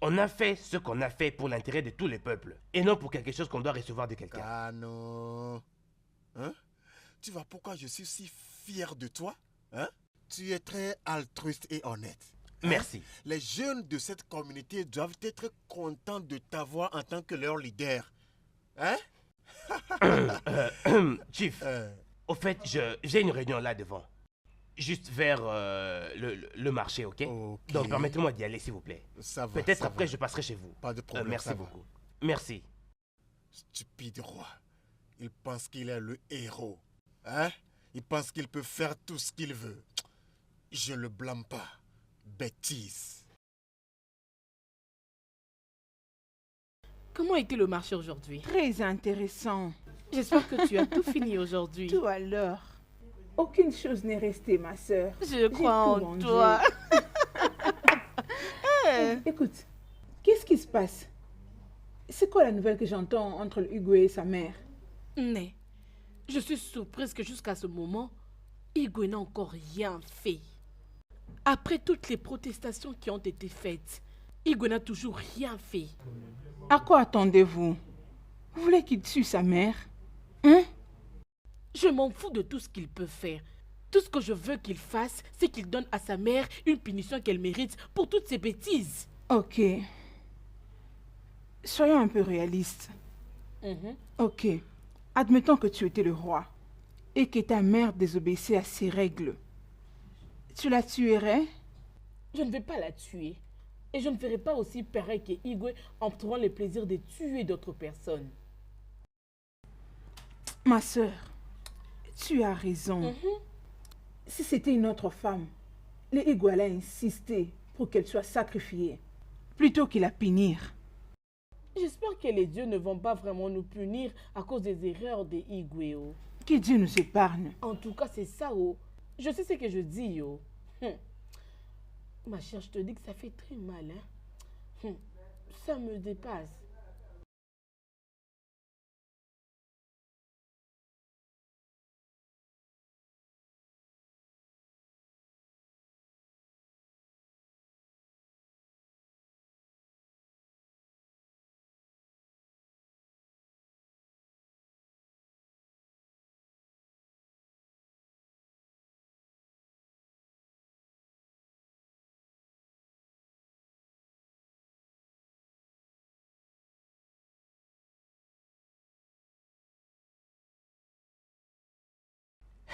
On a fait ce qu'on a fait pour l'intérêt de tous les peuples, et non pour quelque chose qu'on doit recevoir de quelqu'un. Kano, hein? Tu vois pourquoi je suis si fier de toi? Hein? Tu es très altruiste et honnête. Hein? Merci. Les jeunes de cette communauté doivent être contents de t'avoir en tant que leur leader. Hein? Chief, au fait, j'ai une réunion là devant. Juste vers le marché, ok? Donc permettez-moi d'y aller, s'il vous plaît. Ça va. Peut-être après, je passerai chez vous. Pas de problème. Merci beaucoup. Merci. Stupide roi. Il pense qu'il est le héros. Hein? Il pense qu'il peut faire tout ce qu'il veut. Je le blâme pas. Bêtise. Comment était le marché aujourd'hui? Très intéressant. J'espère que tu as tout fini aujourd'hui. Tout alors. Aucune chose n'est restée, ma sœur. Je crois en mangé. toi. Écoute, qu'est-ce qui se passe? C'est quoi la nouvelle que j'entends entre Hugo et sa mère? Mais, je suis surprise que jusqu'à ce moment, Hugo n'a encore rien fait. Après toutes les protestations qui ont été faites, Hugo n'a toujours rien fait. À quoi attendez-vous? Vous voulez qu'il tue sa mère? Hein? Je m'en fous de tout ce qu'il peut faire. Tout ce que je veux qu'il fasse, c'est qu'il donne à sa mère une punition qu'elle mérite pour toutes ses bêtises. Ok. Soyons un peu réalistes. Ok. Admettons que tu étais le roi et que ta mère désobéissait à ses règles. Tu la tuerais? Je ne vais pas la tuer. Et je ne ferai pas aussi pareil que Igwe en trouvant le plaisir de tuer d'autres personnes. Ma sœur, tu as raison. Si c'était une autre femme, les Igwe allaient insister pour qu'elle soit sacrifiée, plutôt que la punir. J'espère que les dieux ne vont pas vraiment nous punir à cause des erreurs des Igwe. Oh. Que Dieu nous épargne. En tout cas, c'est ça. Oh. Je sais ce que je dis. Oh. Ma chère, je te dis que ça fait très mal. Hein? Ça me dépasse.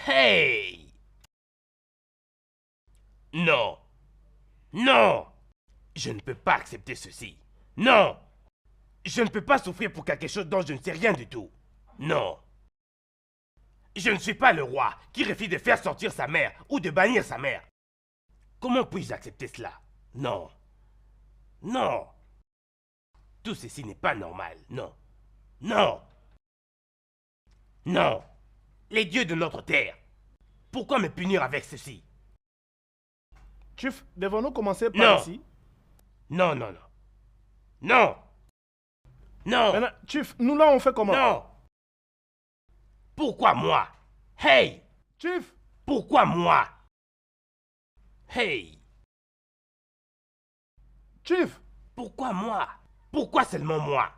Hey! Non. Non. Je ne peux pas accepter ceci. Non. Je ne peux pas souffrir pour quelque chose dont je ne sais rien du tout. Non. Je ne suis pas le roi qui refuse de faire sortir sa mère ou de bannir sa mère. Comment puis-je accepter cela? Non. Non. Tout ceci n'est pas normal. Non. Non. Non. Les dieux de notre terre. Pourquoi me punir avec ceci? Chief, devons-nous commencer par ici? Non, non, non. Non. Non. Maintenant, Chief, nous là on fait comment? Non. Pourquoi moi? Hey! Chief! Pourquoi moi? Hey! Chief! Pourquoi moi? Pourquoi seulement moi?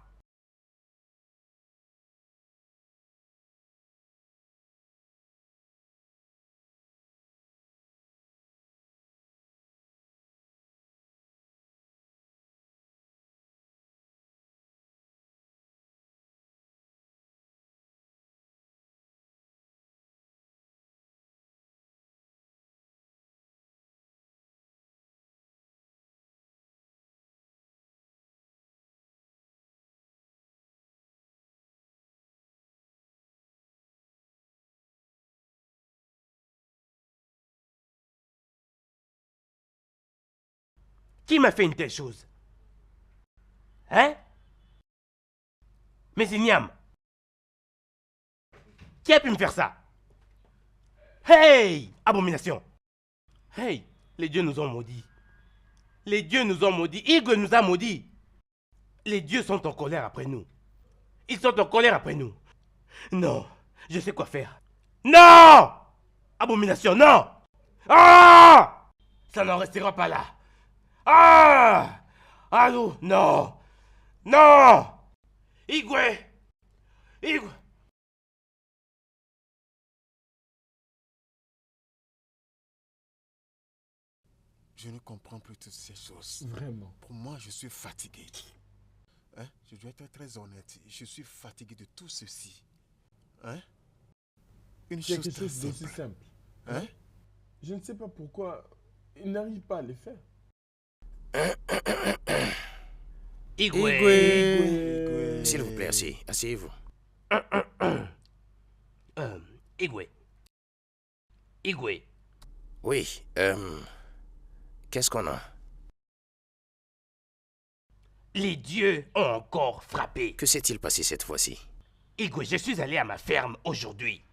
Qui m'a fait une telle chose? Hein? Mais Ignam, qui a pu me faire ça? Hey! Abomination! Hey! Les dieux nous ont maudits. Les dieux nous ont maudits. Igwe nous a maudits. Les dieux sont en colère après nous. Ils sont en colère après nous. Non, je sais quoi faire. Non! Abomination, non! Ah! Ça n'en restera pas là. Ah! Allô? Non! Non! Igwe! Igwe! Je ne comprends plus toutes ces choses. Vraiment. Pour moi, je suis fatigué. Hein? Je dois être très honnête. Je suis fatigué de tout ceci. Hein? Une chose Quelque très chose d'aussi simple. simple. Hein? Je ne sais pas pourquoi il n'arrive pas à le faire. Igwe! S'il vous plaît, asseyez-vous. Igwe. Igwe. Oui, qu'est-ce qu'on a? Les dieux ont encore frappé. Que s'est-il passé cette fois-ci? Igwe, je suis allé à ma ferme aujourd'hui.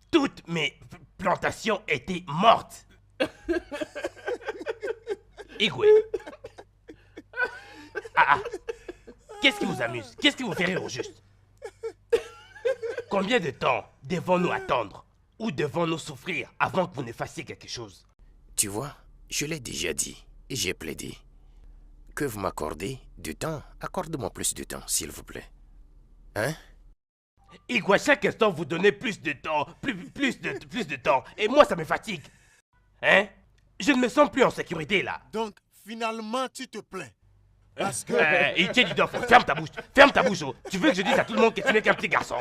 Toutes mes plantations étaient mortes. Igwe. Ah. Qu'est-ce qui vous amuse? Qu'est-ce qui vous fait rire au juste? Combien de temps devons-nous attendre? Ou devons-nous souffrir avant que vous ne fassiez quelque chose? Tu vois, je l'ai déjà dit et j'ai plaidé. Que vous m'accordez du temps, accorde-moi plus de temps, s'il vous plaît. Hein? Igwe, chaque instant, vous donnez plus de temps, plus de temps. Et moi, ça me fatigue. Hein? Je ne me sens plus en sécurité, là. Donc, finalement, tu te plains. Parce que... Ferme ta bouche. Ferme ta bouche. Oh. Tu veux que je dise à tout le monde que tu n'es qu'un petit garçon?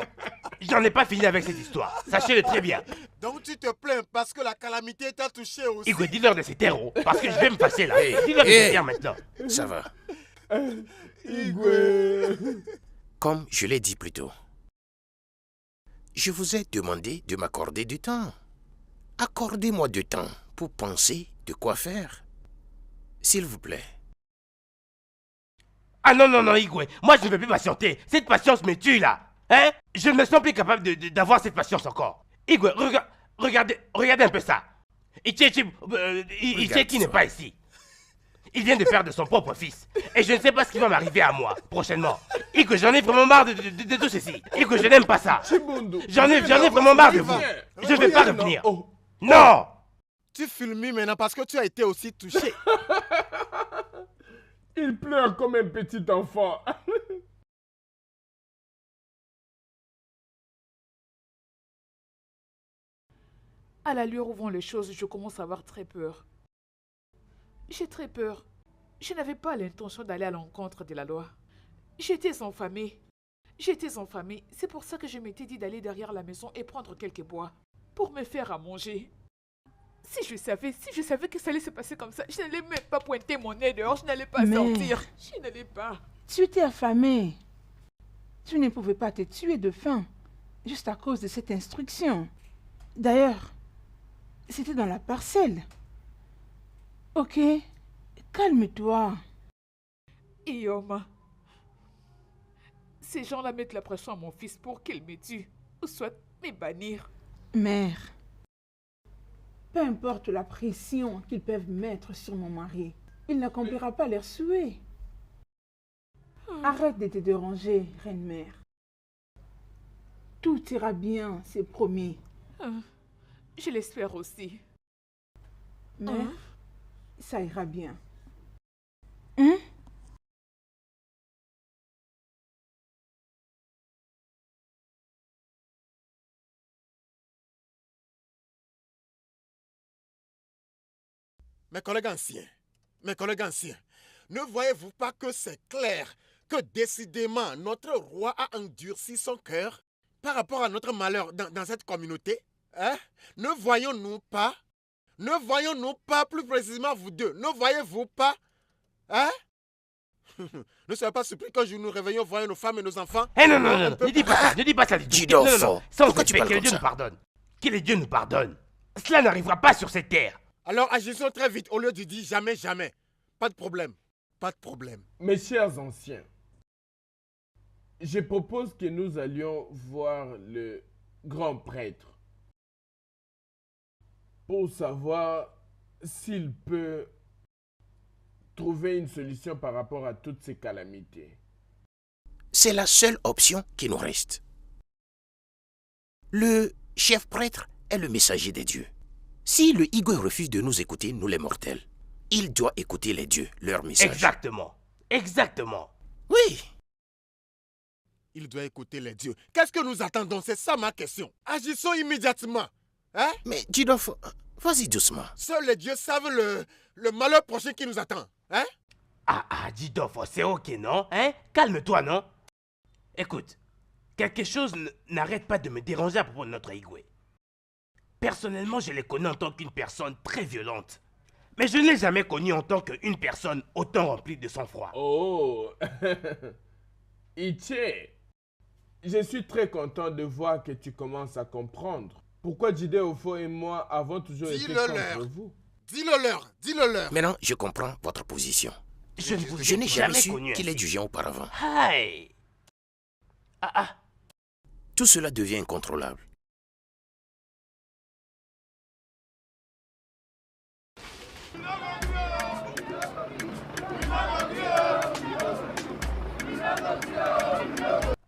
J'en ai pas fini avec cette histoire. Sachez-le très bien. Donc, tu te plains parce que la calamité t'a touché aussi. Igwe, dis-leur de se taire, oh, parce que je vais me passer, là. Hey, Dis-leur de se taire maintenant. Ça va. Igwe! Comme je l'ai dit plus tôt, Je vous ai demandé de m'accorder du temps. Accordez-moi du temps pour penser de quoi faire. S'il vous plaît. Ah non, non, non, Igwe, moi je ne peux plus patienter. Cette patience me tue là. Hein? Je ne me sens plus capable d'avoir cette patience encore. Igwe, regardez un peu ça. Ichechi n'est pas ici. Il vient de perdre son propre fils. Et je ne sais pas ce qui va m'arriver à moi, prochainement. Igwe, j'en ai vraiment marre de tout ceci. Igwe, je n'aime pas ça. J'en ai vraiment marre de vous. Je ne vais pas revenir. Non! Tu fulmines maintenant parce que tu as été aussi touché. Il pleure comme un petit enfant. À l'allure où vont les choses, je commence à avoir très peur. J'ai très peur. Je n'avais pas l'intention d'aller à l'encontre de la loi. J'étais enfamée. C'est pour ça que je m'étais dit d'aller derrière la maison et prendre quelques bois pour me faire à manger. Si je savais que ça allait se passer comme ça, je n'allais même pas pointer mon nez dehors, je n'allais pas sortir. Je n'allais pas. Tu étais affamé. Tu ne pouvais pas te tuer de faim, juste à cause de cette instruction. D'ailleurs, c'était dans la parcelle. Ok, calme-toi. Ioma, ces gens-là mettent la pression à mon fils pour qu'il me tue, ou soit me bannir. Mère, peu importe la pression qu'ils peuvent mettre sur mon mari, il n'accomplira pas leurs souhaits. Arrête de te déranger, reine-mère. Tout ira bien, c'est promis. Je l'espère aussi. Mère, ça ira bien. Mes collègues anciens, ne voyez-vous pas que c'est clair que décidément notre roi a endurci son cœur par rapport à notre malheur dans cette communauté? Hein? Ne voyons-nous pas, plus précisément vous deux, ne voyez-vous pas? Hein? Ne soyez pas surpris quand nous réveillons, voyons nos femmes et nos enfants. Non, ne dis pas ça, du tout. Non, sans respect, que les dieux nous pardonnent. Que les dieux nous pardonnent. Cela n'arrivera pas sur cette terre. Alors agissons très vite au lieu de dire jamais, jamais. Pas de problème. Mes chers anciens, je propose que nous allions voir le grand prêtre pour savoir s'il peut trouver une solution par rapport à toutes ces calamités. C'est la seule option qui nous reste. Le chef prêtre est le messager des dieux. Si le Igwe refuse de nous écouter, nous les mortels, il doit écouter les dieux, leur message. Exactement. Oui. Il doit écouter les dieux. Qu'est-ce que nous attendons? C'est ça ma question. Agissons immédiatement. Hein? Mais Jidof, vas-y doucement. Seuls les dieux savent le malheur prochain qui nous attend. Hein? Jidof, c'est ok, non? Hein? Calme-toi, non? Écoute, quelque chose n'arrête pas de me déranger à propos de notre Igwe. Personnellement, je l'ai connu en tant qu'une personne très violente. Mais je ne l'ai jamais connu en tant qu'une personne autant remplie de sang-froid. Oh, Iché, je suis très content de voir que tu commences à comprendre pourquoi Jideofo et moi avons toujours été contre vous. Dis-le leur. Maintenant, je comprends votre position. Je n'ai jamais su qu'il est du genre auparavant. Hey. Tout cela devient incontrôlable.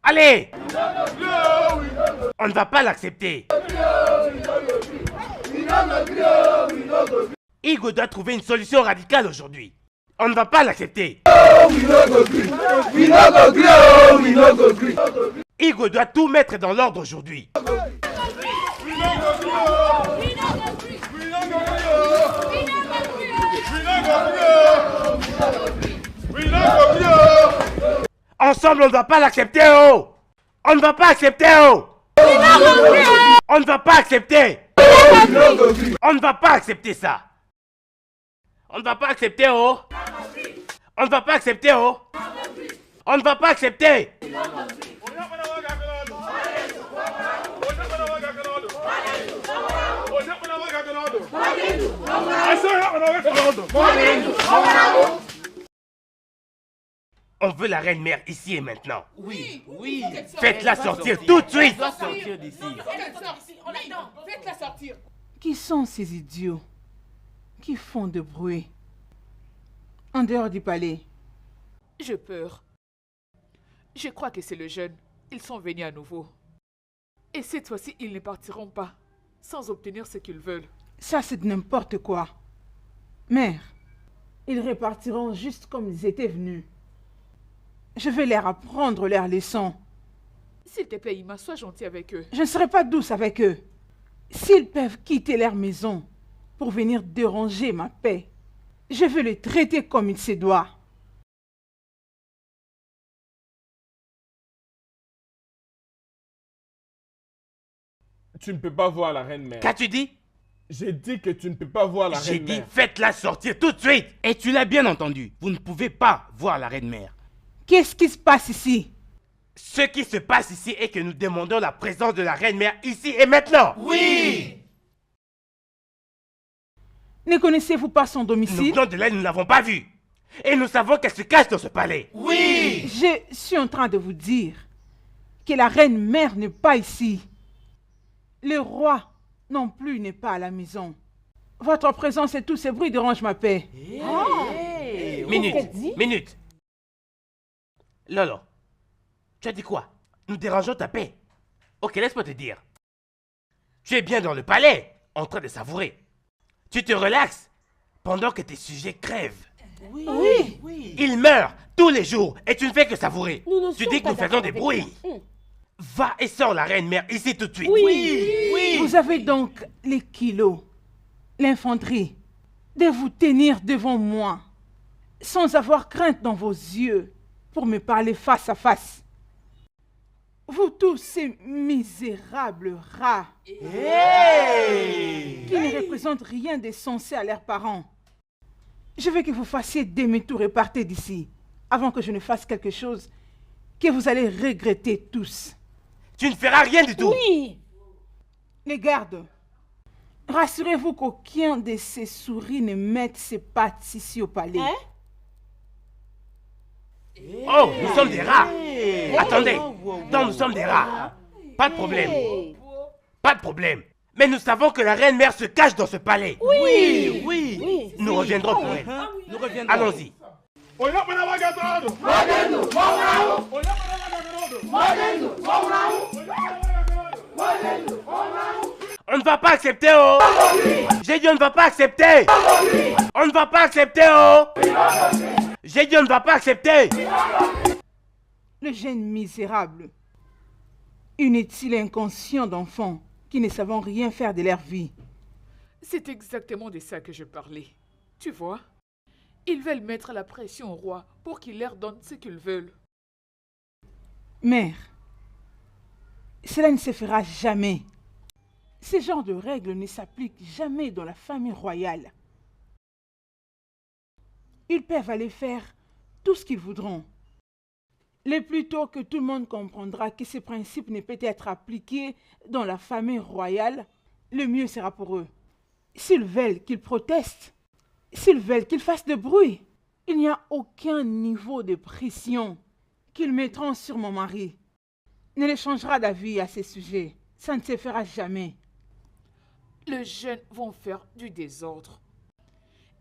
Allez! On ne va pas l'accepter. Igwe doit trouver une solution radicale aujourd'hui. On ne va pas l'accepter. Igwe doit tout mettre dans l'ordre aujourd'hui. Ensemble, on ne va pas l'accepter, oh! On ne va pas accepter, oh! On ne va pas accepter! On ne va pas accepter ça! On ne va pas accepter, oh! On ne va pas accepter, oh! On ne va pas accepter! On veut la reine-mère ici et maintenant. Oui, oui. Faites-la sortir tout de suite. Elle doit sortir d'ici. Faites-la sortir. Qui sont ces idiots qui font de bruit en dehors du palais? J'ai peur. Je crois que c'est le jeune. Ils sont venus à nouveau. Et cette fois-ci, ils ne partiront pas sans obtenir ce qu'ils veulent. Ça, c'est de n'importe quoi. Mère, ils repartiront juste comme ils étaient venus. Je vais leur apprendre leur leçon. S'il te plaît, Ima, sois gentil avec eux. Je ne serai pas douce avec eux. S'ils peuvent quitter leur maison pour venir déranger ma paix, je vais les traiter comme il se doit. Tu ne peux pas voir la reine-mère. Qu'as-tu dit? J'ai dit que tu ne peux pas voir la J'ai dit reine-mère. faites-la sortir tout de suite. Et tu l'as bien entendu, vous ne pouvez pas voir la reine-mère. Qu'est-ce qui se passe ici? Ce qui se passe ici est que nous demandons la présence de la reine-mère ici et maintenant. Oui. Ne connaissez-vous pas son Nous domicile? venons de là, nous ne l'avons pas vue. Et nous savons qu'elle se cache dans ce palais. Oui. Je suis en train de vous dire que la reine-mère n'est pas ici. Le roi non plus n'est pas à la maison. Votre présence et tous ces bruits dérangent ma paix. Minute. Lolo, tu as dit quoi? Nous dérangeons ta paix. Ok, laisse-moi te dire. Tu es bien dans le palais, en train de savourer. Tu te relaxes pendant que tes sujets crèvent. Oui. Ils meurent tous les jours et tu ne fais que savourer. Nous ne Tu sommes dis que pas nous faisons d'accord des avec bruits. ça. Va et sors la reine-mère ici tout de suite. Oui. Vous avez donc les kilos, l'infanterie, de vous tenir devant moi, sans avoir crainte dans vos yeux, pour me parler face à face. Vous tous ces misérables rats, qui ne représentent rien de sensé à leurs parents. Je veux que vous fassiez demi-tour et partez d'ici, avant que je ne fasse quelque chose que vous allez regretter tous. Tu ne feras rien du tout. Oui. Les gardes, rassurez-vous qu'aucun de ces souris ne mette ses pattes ici au palais. Hein? Oh, nous sommes des rats. Attendez, donc nous sommes des rats. Pas de problème. Pas de problème. Mais nous savons que la reine-mère se cache dans ce palais. Oui. Nous reviendrons pour elle. Nous reviendrons. Allons-y. On ne va pas accepter, oh. J'ai dit on ne va pas accepter. On ne va pas accepter, oh. J'ai dit on ne va pas accepter. Le jeune misérable, inutile inconscient d'enfants qui ne savent rien faire de leur vie. C'est exactement de ça que je parlais. Tu vois? Ils veulent mettre la pression au roi pour qu'il leur donne ce qu'ils veulent. Mère, cela ne se fera jamais. Ce genre de règles ne s'appliquent jamais dans la famille royale. Ils peuvent aller faire tout ce qu'ils voudront. Le plus tôt que tout le monde comprendra que ces principes ne peuvent être appliqués dans la famille royale, le mieux sera pour eux. S'ils veulent qu'ils protestent, s'ils veulent qu'ils fassent de bruit, il n'y a aucun niveau de pression qu'ils mettront sur mon mari. Ne le changera d'avis à ce sujet. Ça ne se fera jamais. Les jeunes vont faire du désordre.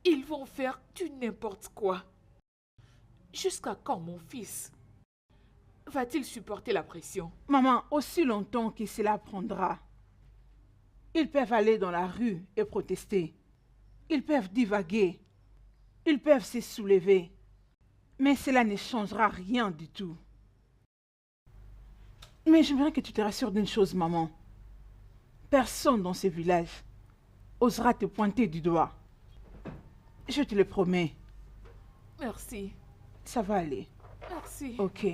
Ils vont faire du n'importe quoi. Jusqu'à quand mon fils va-t-il supporter la pression? Maman, aussi longtemps que cela prendra, ils peuvent aller dans la rue et protester. Ils peuvent divaguer. Ils peuvent se soulever. Mais cela ne changera rien du tout. Mais j'aimerais que tu te rassures d'une chose, maman. Personne dans ce village osera te pointer du doigt. Je te le promets. Merci. Ça va aller. Merci. Ok.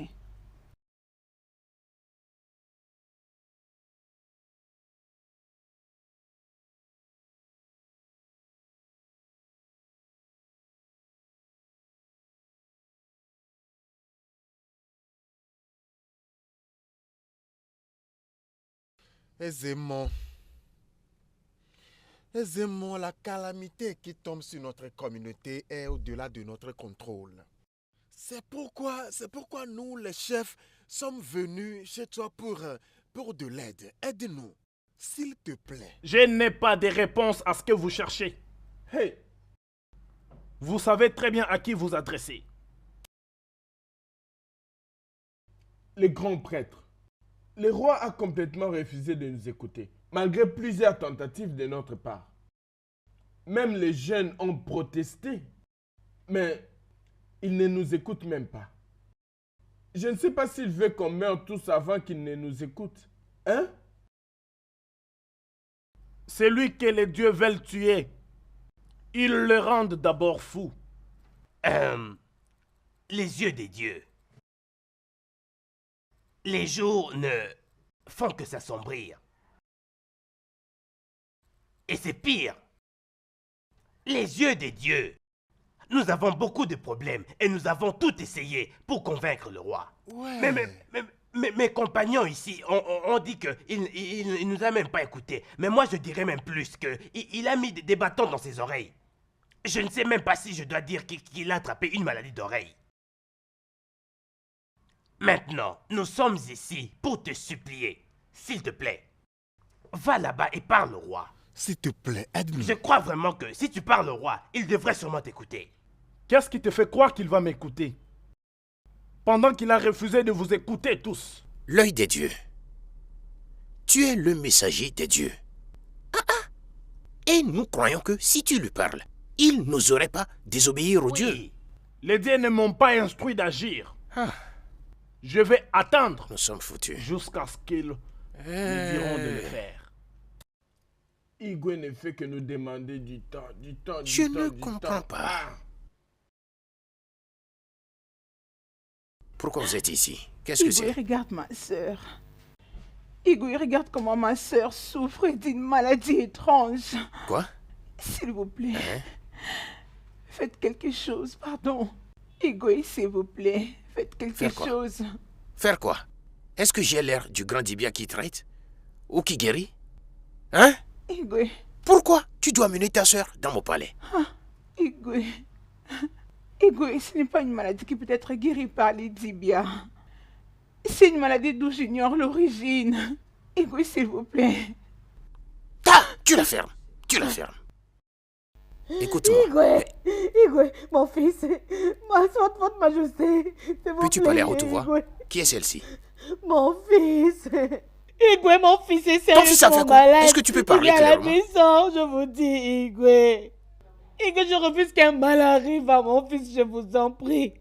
Aisément. Aisément, la calamité qui tombe sur notre communauté est au-delà de notre contrôle. C'est pourquoi nous, les chefs, sommes venus chez toi pour de l'aide. Aide-nous, s'il te plaît. Je n'ai pas de réponse à ce que vous cherchez. Hey! Vous savez très bien à qui vous adressez. Le grand prêtre. Le roi a complètement refusé de nous écouter, malgré plusieurs tentatives de notre part. Même les jeunes ont protesté, mais il ne nous écoute même pas. Je ne sais pas s'il veut qu'on meure tous avant qu'il ne nous écoute. Hein? Celui que les dieux veulent tuer, ils le rendent d'abord fou. Les yeux des dieux. Les jours ne font que s'assombrir. Et c'est pire. Les yeux des dieux. Nous avons beaucoup de problèmes et nous avons tout essayé pour convaincre le roi. Ouais. Mais mes compagnons ici ont dit qu'il ne nous a même pas écoutés. Mais moi je dirais même plus qu'il a mis des bâtons dans ses oreilles. Je ne sais même pas si je dois dire qu'il a attrapé une maladie d'oreille. Maintenant, nous sommes ici pour te supplier. S'il te plaît, va là-bas et parle au roi. S'il te plaît, aide-nous. Je crois vraiment que si tu parles au roi, il devrait sûrement t'écouter. Qu'est-ce qui te fait croire qu'il va m'écouter? Pendant qu'il a refusé de vous écouter tous. L'œil des dieux. Tu es le messager des dieux. Et nous croyons que si tu lui parles, il n'oserait pas désobéir aux dieux. Les dieux ne m'ont pas instruit d'agir. Je vais attendre. Nous sommes foutus. Jusqu'à ce qu'ils nous diront de le faire. Igwe ne fait que nous demander du temps. Je ne comprends pas. Pourquoi vous êtes ici? Qu'est-ce que c'est? Regarde ma sœur. Igwe, regarde comment ma sœur souffre d'une maladie étrange. Quoi? S'il vous plaît. Faites quelque chose, pardon. Igwe, s'il vous plaît. Faites quelque chose. Faire quoi? Est-ce que j'ai l'air du grand Dibia qui traite? Ou qui guérit? Hein? Igwe. Pourquoi tu dois mener ta sœur dans mon palais? Igwe. Igwe, ce n'est pas une maladie qui peut être guérie par les Dibia. C'est une maladie d'où j'ignore l'origine. Igwe, s'il vous plaît. Tu la fermes. Tu la fermes. Écoute-moi. Igwe, mon fils, votre majesté, peux-tu parler à haute voix? Qui est celle-ci? Mon fils. Igwe, mon fils est Ton fils a fait sérieusement quoi? malade. Est-ce que tu peux parler Il est à la clairement? maison, je vous dis, Igwe. Igwe, je refuse qu'un mal arrive à mon fils, je vous en prie.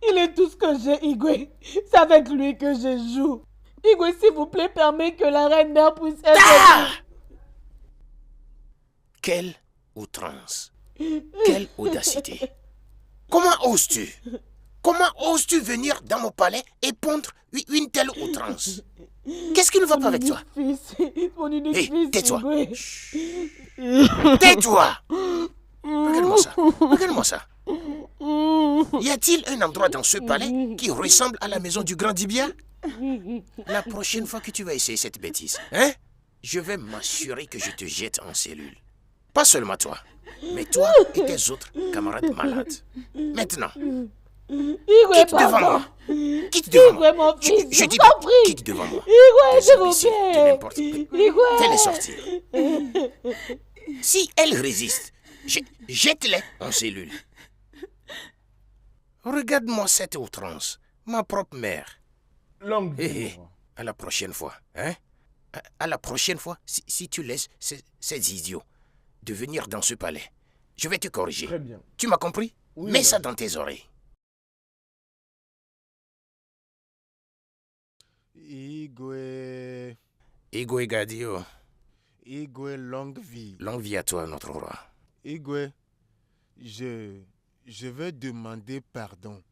Il est tout ce que j'ai, Igwe. C'est avec lui que je joue. Igwe, s'il vous plaît, permets que la reine mère puisse être... Quelle outrance. Quelle audacité. Comment oses-tu? Comment oses-tu venir dans mon palais et pondre une telle outrance? Qu'est-ce qui ne va pas avec toi? Mon unique fils, tais-toi. Igwe. Tais-toi. Regarde-moi ça. Regarde-moi ça. Y a-t-il un endroit dans ce palais qui ressemble à la maison du grand Dibia? La prochaine fois que tu vas essayer cette bêtise, je vais m'assurer que je te jette en cellule. Pas seulement toi, mais toi et tes autres camarades malades. Maintenant, quitte devant moi. Quitte devant moi. Mon fils, Je dis quitte devant moi. Igwe, je vous de n'importe quoi. Fais-les sortir. Si elles résistent, jette-les en cellule. Regarde-moi cette outrance, ma propre mère. Longue vie. À la prochaine fois, à la prochaine fois, si tu laisses ces idiots de venir dans ce palais, je vais te corriger. Très bien. Tu m'as compris? Oui, mets ça dans tes oreilles. Igwe. Igwe Gadio. Igwe, longue vie. Longue vie à toi, notre roi. Igwe, je veux demander pardon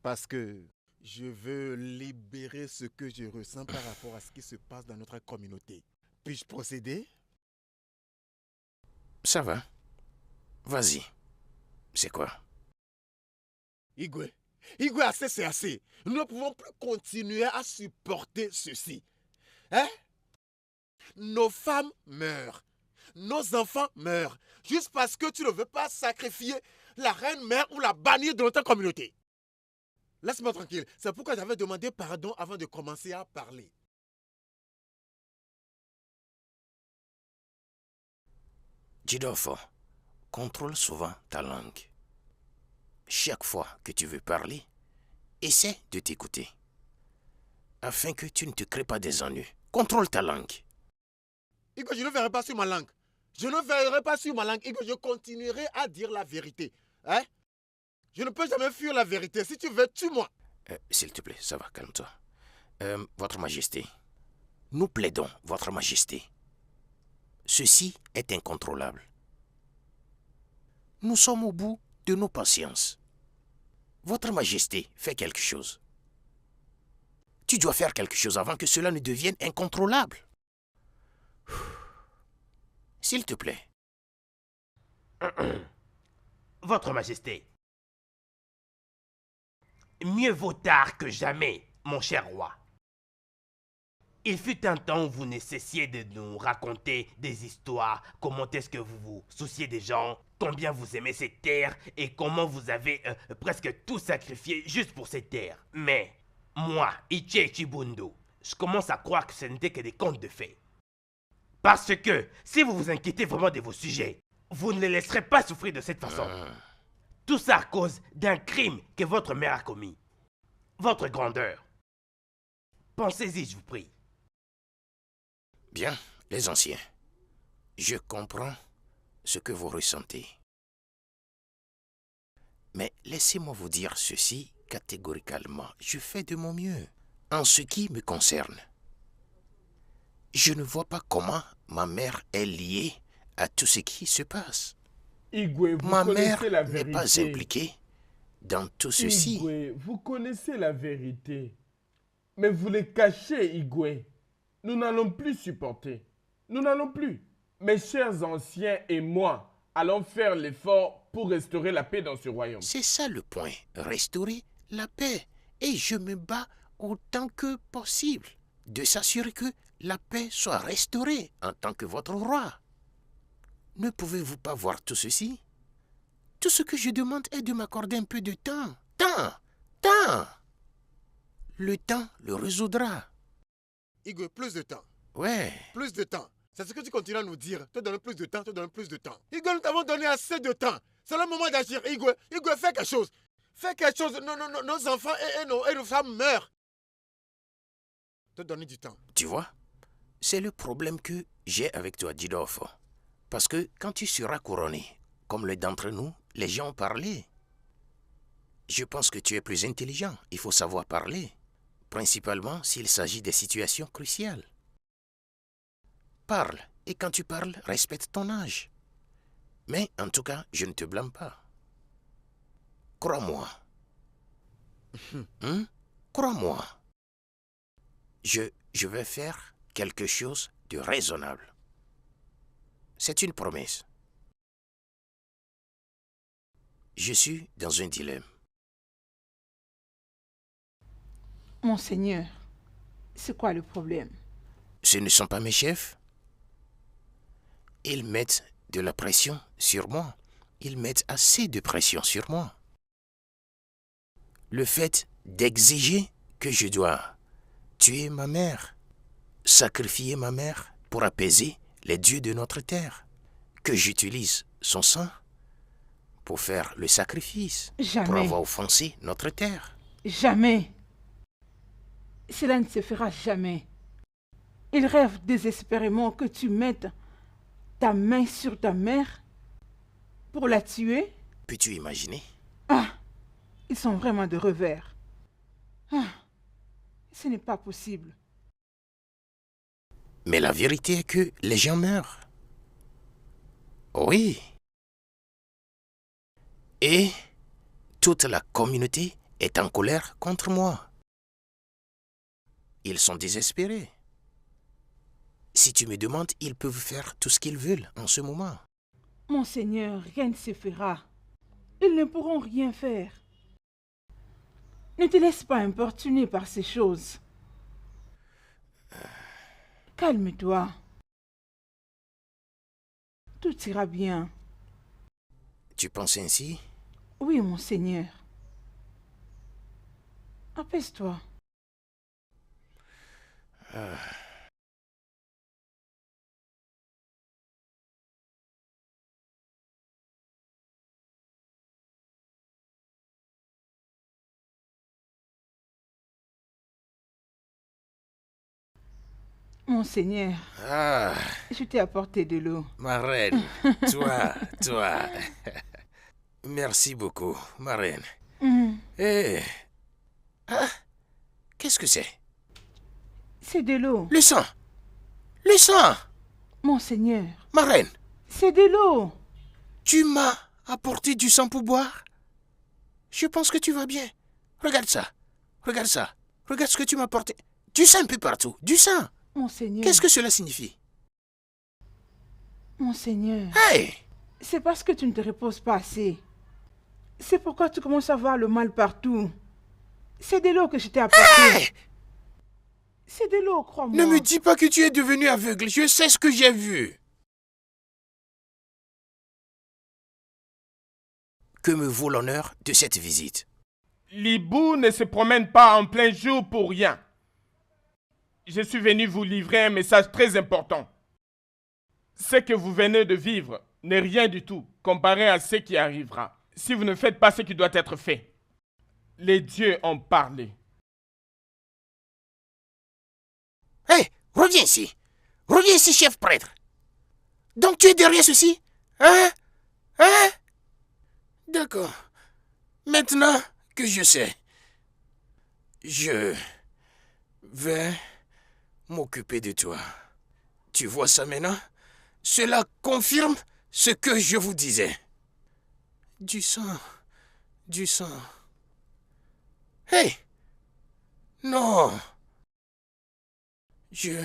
parce que je veux libérer ce que je ressens par rapport à ce qui se passe dans notre communauté. Puis-je procéder? Ça va. Vas-y. C'est quoi? Igwe, assez c'est assez. Nous ne pouvons plus continuer à supporter ceci. Nos femmes meurent. nos enfants meurent. Juste parce que tu ne veux pas sacrifier la reine-mère ou la bannir de notre communauté. Laisse-moi tranquille. C'est pourquoi j'avais demandé pardon avant de commencer à parler. Jidofo, contrôle souvent ta langue. Chaque fois que tu veux parler, essaie de t'écouter. Afin que tu ne te crées pas des ennuis. Contrôle ta langue. Igwe, je ne verrai pas sur ma langue. Je ne verrai pas sur ma langue. Igwe, je continuerai à dire la vérité. Hein? Je ne peux jamais fuir la vérité. Si tu veux, tue-moi. S'il te plaît, ça va, calme-toi. Votre Majesté, nous plaidons, Votre Majesté. Ceci est incontrôlable. Nous sommes au bout de nos patiences. Votre Majesté fait quelque chose. Tu dois faire quelque chose avant que cela ne devienne incontrôlable. S'il te plaît. Votre Majesté, mieux vaut tard que jamais, mon cher roi. Il fut un temps où vous ne cessiez de nous raconter des histoires, comment est-ce que vous vous souciez des gens, combien vous aimez cette terre et comment vous avez presque tout sacrifié juste pour cette terre. Mais moi, Iche Chibundo, je commence à croire que ce n'était que des contes de fées. Parce que si vous vous inquiétez vraiment de vos sujets, vous ne les laisserez pas souffrir de cette façon. Tout ça à cause d'un crime que votre mère a commis. Votre grandeur. Pensez-y, je vous prie. Bien, les anciens, je comprends ce que vous ressentez. Mais laissez-moi vous dire ceci catégoriquement. Je fais de mon mieux. En ce qui me concerne, je ne vois pas comment ma mère est liée à tout ce qui se passe. Igwe, vous Ma mère connaissez la n'est vérité. pas impliquée dans tout ceci. Igwe, vous connaissez la vérité. Mais vous les cachez, Igwe. Nous n'allons plus supporter. Nous n'allons plus. Mes chers anciens et moi allons faire l'effort pour restaurer la paix dans ce royaume. C'est ça le point, restaurer la paix. Et je me bats autant que possible de s'assurer que la paix soit restaurée en tant que votre roi. Ne pouvez-vous pas voir tout ceci? Tout ce que je demande est de m'accorder un peu de temps. Temps. Le temps le résoudra. Igwe, plus de temps. Ouais. Plus de temps. C'est ce que tu continues à nous dire. Te donner plus de temps, te donner plus de temps. Igwe, nous t'avons donné assez de temps. C'est le moment d'agir. Igwe, fais quelque chose. Fais quelque chose. Nos enfants et nos femmes meurent. Te donner du temps. Tu vois, c'est le problème que j'ai avec toi, Jidofo. Parce que quand tu seras couronné, comme l'un d'entre nous, les gens ont parlé. Je pense que tu es plus intelligent. Il faut savoir parler. Principalement s'il s'agit des situations cruciales. Parle, et quand tu parles, respecte ton âge. Mais en tout cas, je ne te blâme pas. Crois-moi. Crois-moi. Je vais faire quelque chose de raisonnable. C'est une promesse. Je suis dans un dilemme. Monseigneur, c'est quoi le problème? Ce ne sont pas mes chefs. Ils mettent de la pression sur moi. Ils mettent assez de pression sur moi. Le fait d'exiger que je dois tuer ma mère, sacrifier ma mère pour apaiser les dieux de notre terre, que j'utilise son sang pour faire le sacrifice, Jamais. pour avoir offensé notre terre. Jamais. Cela ne se fera jamais. Il rêve désespérément que tu mettes ta main sur ta mère pour la tuer. Peux-tu imaginer? Ah, ils sont vraiment de revers. Ah, ce n'est pas possible. Mais la vérité est que les gens meurent. Oui. Et toute la communauté est en colère contre moi. Ils sont désespérés. Si tu me demandes, ils peuvent faire tout ce qu'ils veulent en ce moment. Monseigneur, rien ne se fera. Ils ne pourront rien faire. Ne te laisse pas importuner par ces choses. Calme-toi. Tout ira bien. Tu penses ainsi? Oui, mon Seigneur. Apaise-toi. Mon Seigneur, Ah, je t'ai apporté de l'eau. ma reine, toi. Merci beaucoup, ma reine. Eh, ah, qu'est-ce que c'est? C'est de l'eau. Le sang! Le sang! Mon Seigneur, Ma reine, c'est de l'eau. tu m'as apporté du sang pour boire? Je pense que tu vas bien. Regarde ça. Regarde ça. Regarde ce que tu m'as apporté. Du sang un peu partout. Du sang. Mon Seigneur. Qu'est-ce que cela signifie? Mon Seigneur. Hey! C'est parce que tu ne te reposes pas assez. C'est pourquoi tu commences à voir le mal partout. C'est de l'eau que je t'ai apporté. Hey! C'est de l'eau, crois-moi. Ne me dis pas que tu es devenu aveugle. Je sais ce que j'ai vu. Que me vaut l'honneur de cette visite? L'hibou ne se promène pas en plein jour pour rien. Je suis venu vous livrer un message très important. Ce que vous venez de vivre n'est rien du tout comparé à ce qui arrivera si vous ne faites pas ce qui doit être fait. Les dieux ont parlé. Hé, reviens ici. Reviens ici, chef prêtre. Donc tu es derrière ceci? Hein? Hein? D'accord. Maintenant que je sais, je vais m'occuper de toi. Tu vois ça maintenant? Cela confirme ce que je vous disais. Du sang. Du sang. Hé! Non! Je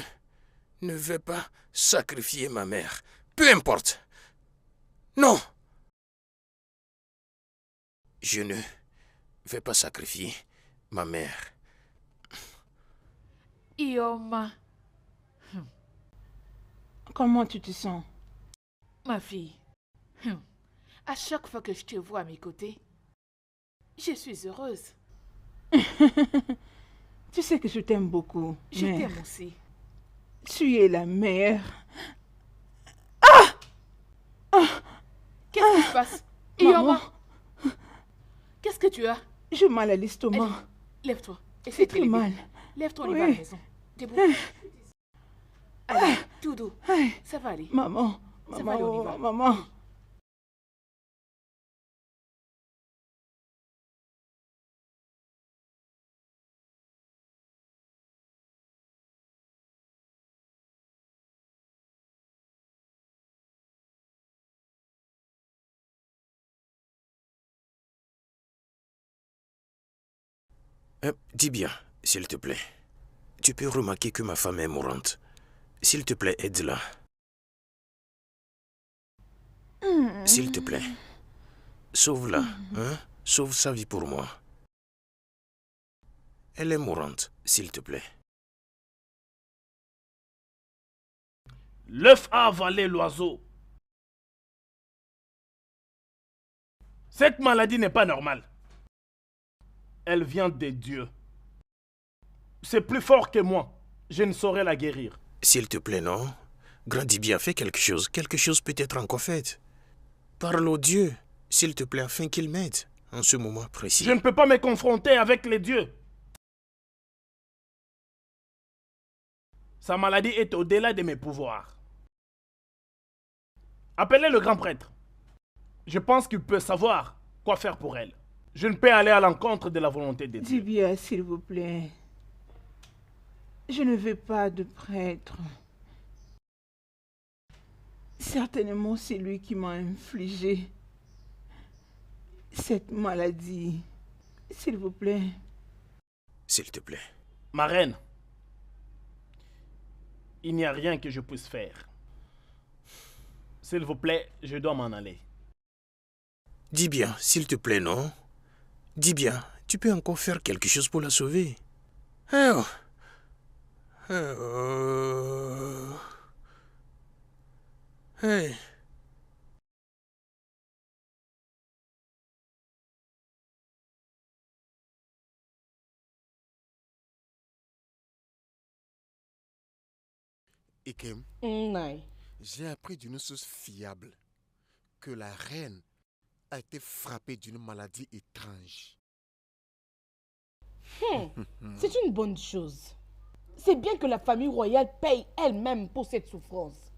ne vais pas sacrifier ma mère. Peu importe. Non! Je ne vais pas sacrifier ma mère. Ioma, Comment tu te sens? ma fille, à chaque fois que je te vois à mes côtés, je suis heureuse. Tu sais que je t'aime beaucoup. Je mère. t'aime aussi. Tu es la mère. Qu'est-ce qui se passe? Maman. Ioma, qu'est-ce que tu as? J'ai mal à l'estomac. Allez, lève-toi. C'est Essaie de te très lever. mal. Lève-toi, on y va à la Oui. maison. Debout. Allez, tout doux. Ça va aller. Maman. Ça va Maman. aller, on y va. Oh, maman. Dis bien, s'il te plaît. Tu peux remarquer que ma femme est mourante. S'il te plaît, aide-la. S'il te plaît. Sauve-la, hein? Sauve sa vie pour moi. Elle est mourante, s'il te plaît. L'œuf a avalé l'oiseau. Cette maladie n'est pas normale. Elle vient des dieux. C'est plus fort que moi. Je ne saurais la guérir. S'il te plaît, non? Grandis bien, fais quelque chose. Quelque chose peut être encore fait. Parle au Dieu, s'il te plaît, afin qu'il m'aide en ce moment précis. Je ne peux pas me confronter avec les dieux. Sa maladie est au-delà de mes pouvoirs. Appelez le grand prêtre. Je pense qu'il peut savoir quoi faire pour elle. Je ne peux aller à l'encontre de la volonté de Dieu. Dis bien, s'il vous plaît. Je ne veux pas de prêtre. Certainement, c'est lui qui m'a infligé cette maladie. S'il vous plaît. S'il te plaît. Ma reine, il n'y a rien que je puisse faire. S'il vous plaît, je dois m'en aller. Dis bien, s'il te plaît, non? Dis bien, tu peux encore faire quelque chose pour la sauver. Oh. Oh. Hey. Ikem, Naï. j'ai appris d'une source fiable que la reine a été frappée d'une maladie étrange. C'est une bonne chose. C'est bien que la famille royale paye elle-même pour cette souffrance.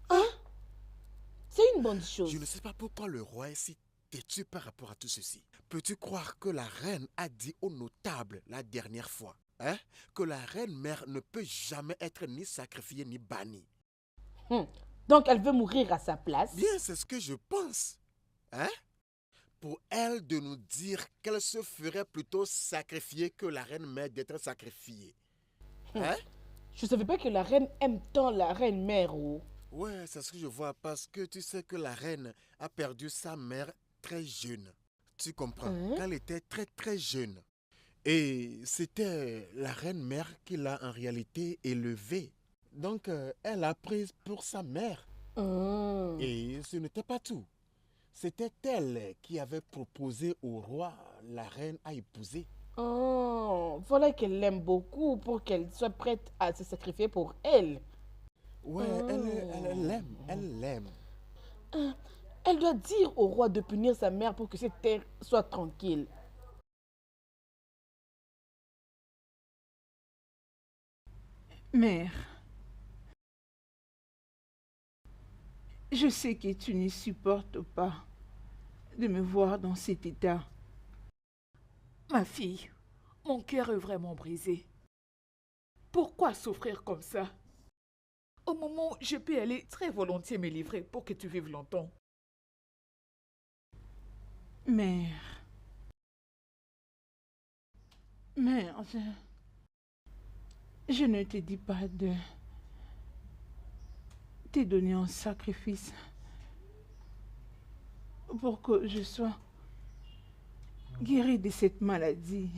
Hein? C'est une bonne chose. Je ne sais pas pourquoi le roi est si têtu par rapport à tout ceci. Peux-tu croire que la reine a dit aux notables la dernière fois, hein, que la reine mère ne peut jamais être ni sacrifiée ni bannie? Donc elle veut mourir à sa place? Bien, c'est ce que je pense. Hein? Pour elle de nous dire qu'elle se ferait plutôt sacrifier que la reine mère d'être sacrifiée. Hein? Je ne savais pas que la reine aime tant la reine mère. Oh. Ouais, c'est ce que je vois parce que tu sais que la reine a perdu sa mère très jeune. Tu comprends? Quand elle était très très jeune. Et c'était la reine mère qui l'a en réalité élevée. Donc elle a pris pour sa mère. Et ce n'était pas tout. C'était elle qui avait proposé au roi la reine à épouser. Oh, voilà qu'elle l'aime beaucoup pour qu'elle soit prête à se sacrifier pour elle. Ouais, elle l'aime, elle l'aime. Elle doit dire au roi de punir sa mère pour que cette terre soit tranquille. Mère, je sais que tu ne supportes pas de me voir dans cet état. Ma fille, mon cœur est vraiment brisé. Pourquoi souffrir comme ça? Au moment où je peux aller très volontiers me livrer pour que tu vives longtemps. Mère, je ne te dis pas de te donner en sacrifice pour que je sois guérie de cette maladie.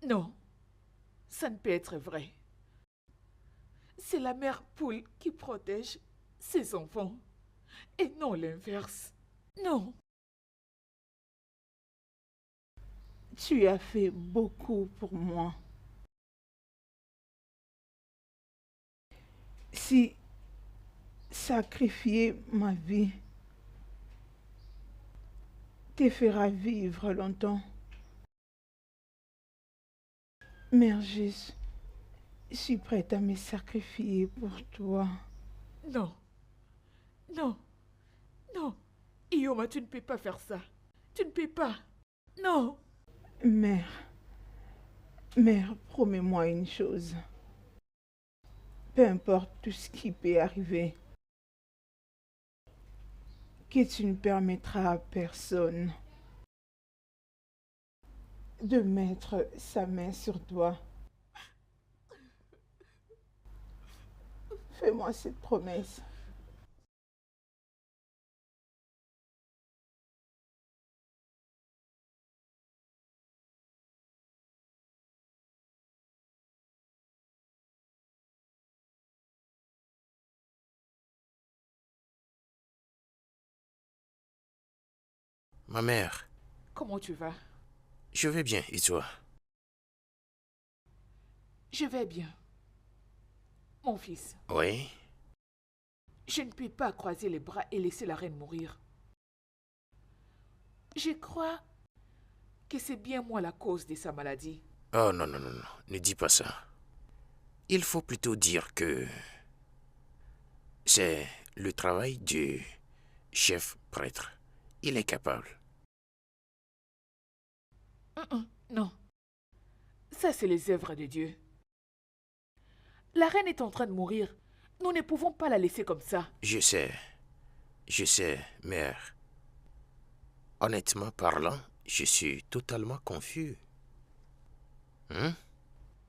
Non, ça ne peut être vrai. C'est la mère poule qui protège ses enfants et non l'inverse. Non. Tu as fait beaucoup pour moi. Si sacrifier ma vie te fera vivre longtemps, Mère, je suis prête à me sacrifier pour toi. Non. Non. Non. Ioma, tu ne peux pas faire ça. Tu ne peux pas. Non. Mère, promets-moi une chose. Peu importe tout ce qui peut arriver, que tu ne permettras à personne de mettre sa main sur toi. Fais-moi cette promesse. Ma mère. Comment tu vas? Je vais bien, et toi? Je vais bien. Mon fils. Oui? Je ne peux pas croiser les bras et laisser la reine mourir. Je crois que c'est bien moi la cause de sa maladie. Oh non, non, non, non, ne dis pas ça. Il faut plutôt dire que c'est le travail du chef prêtre. Il est capable. Non. Ça, c'est les œuvres de Dieu. La reine est en train de mourir. Nous ne pouvons pas la laisser comme ça. Je sais, mère. Honnêtement parlant, je suis totalement confus.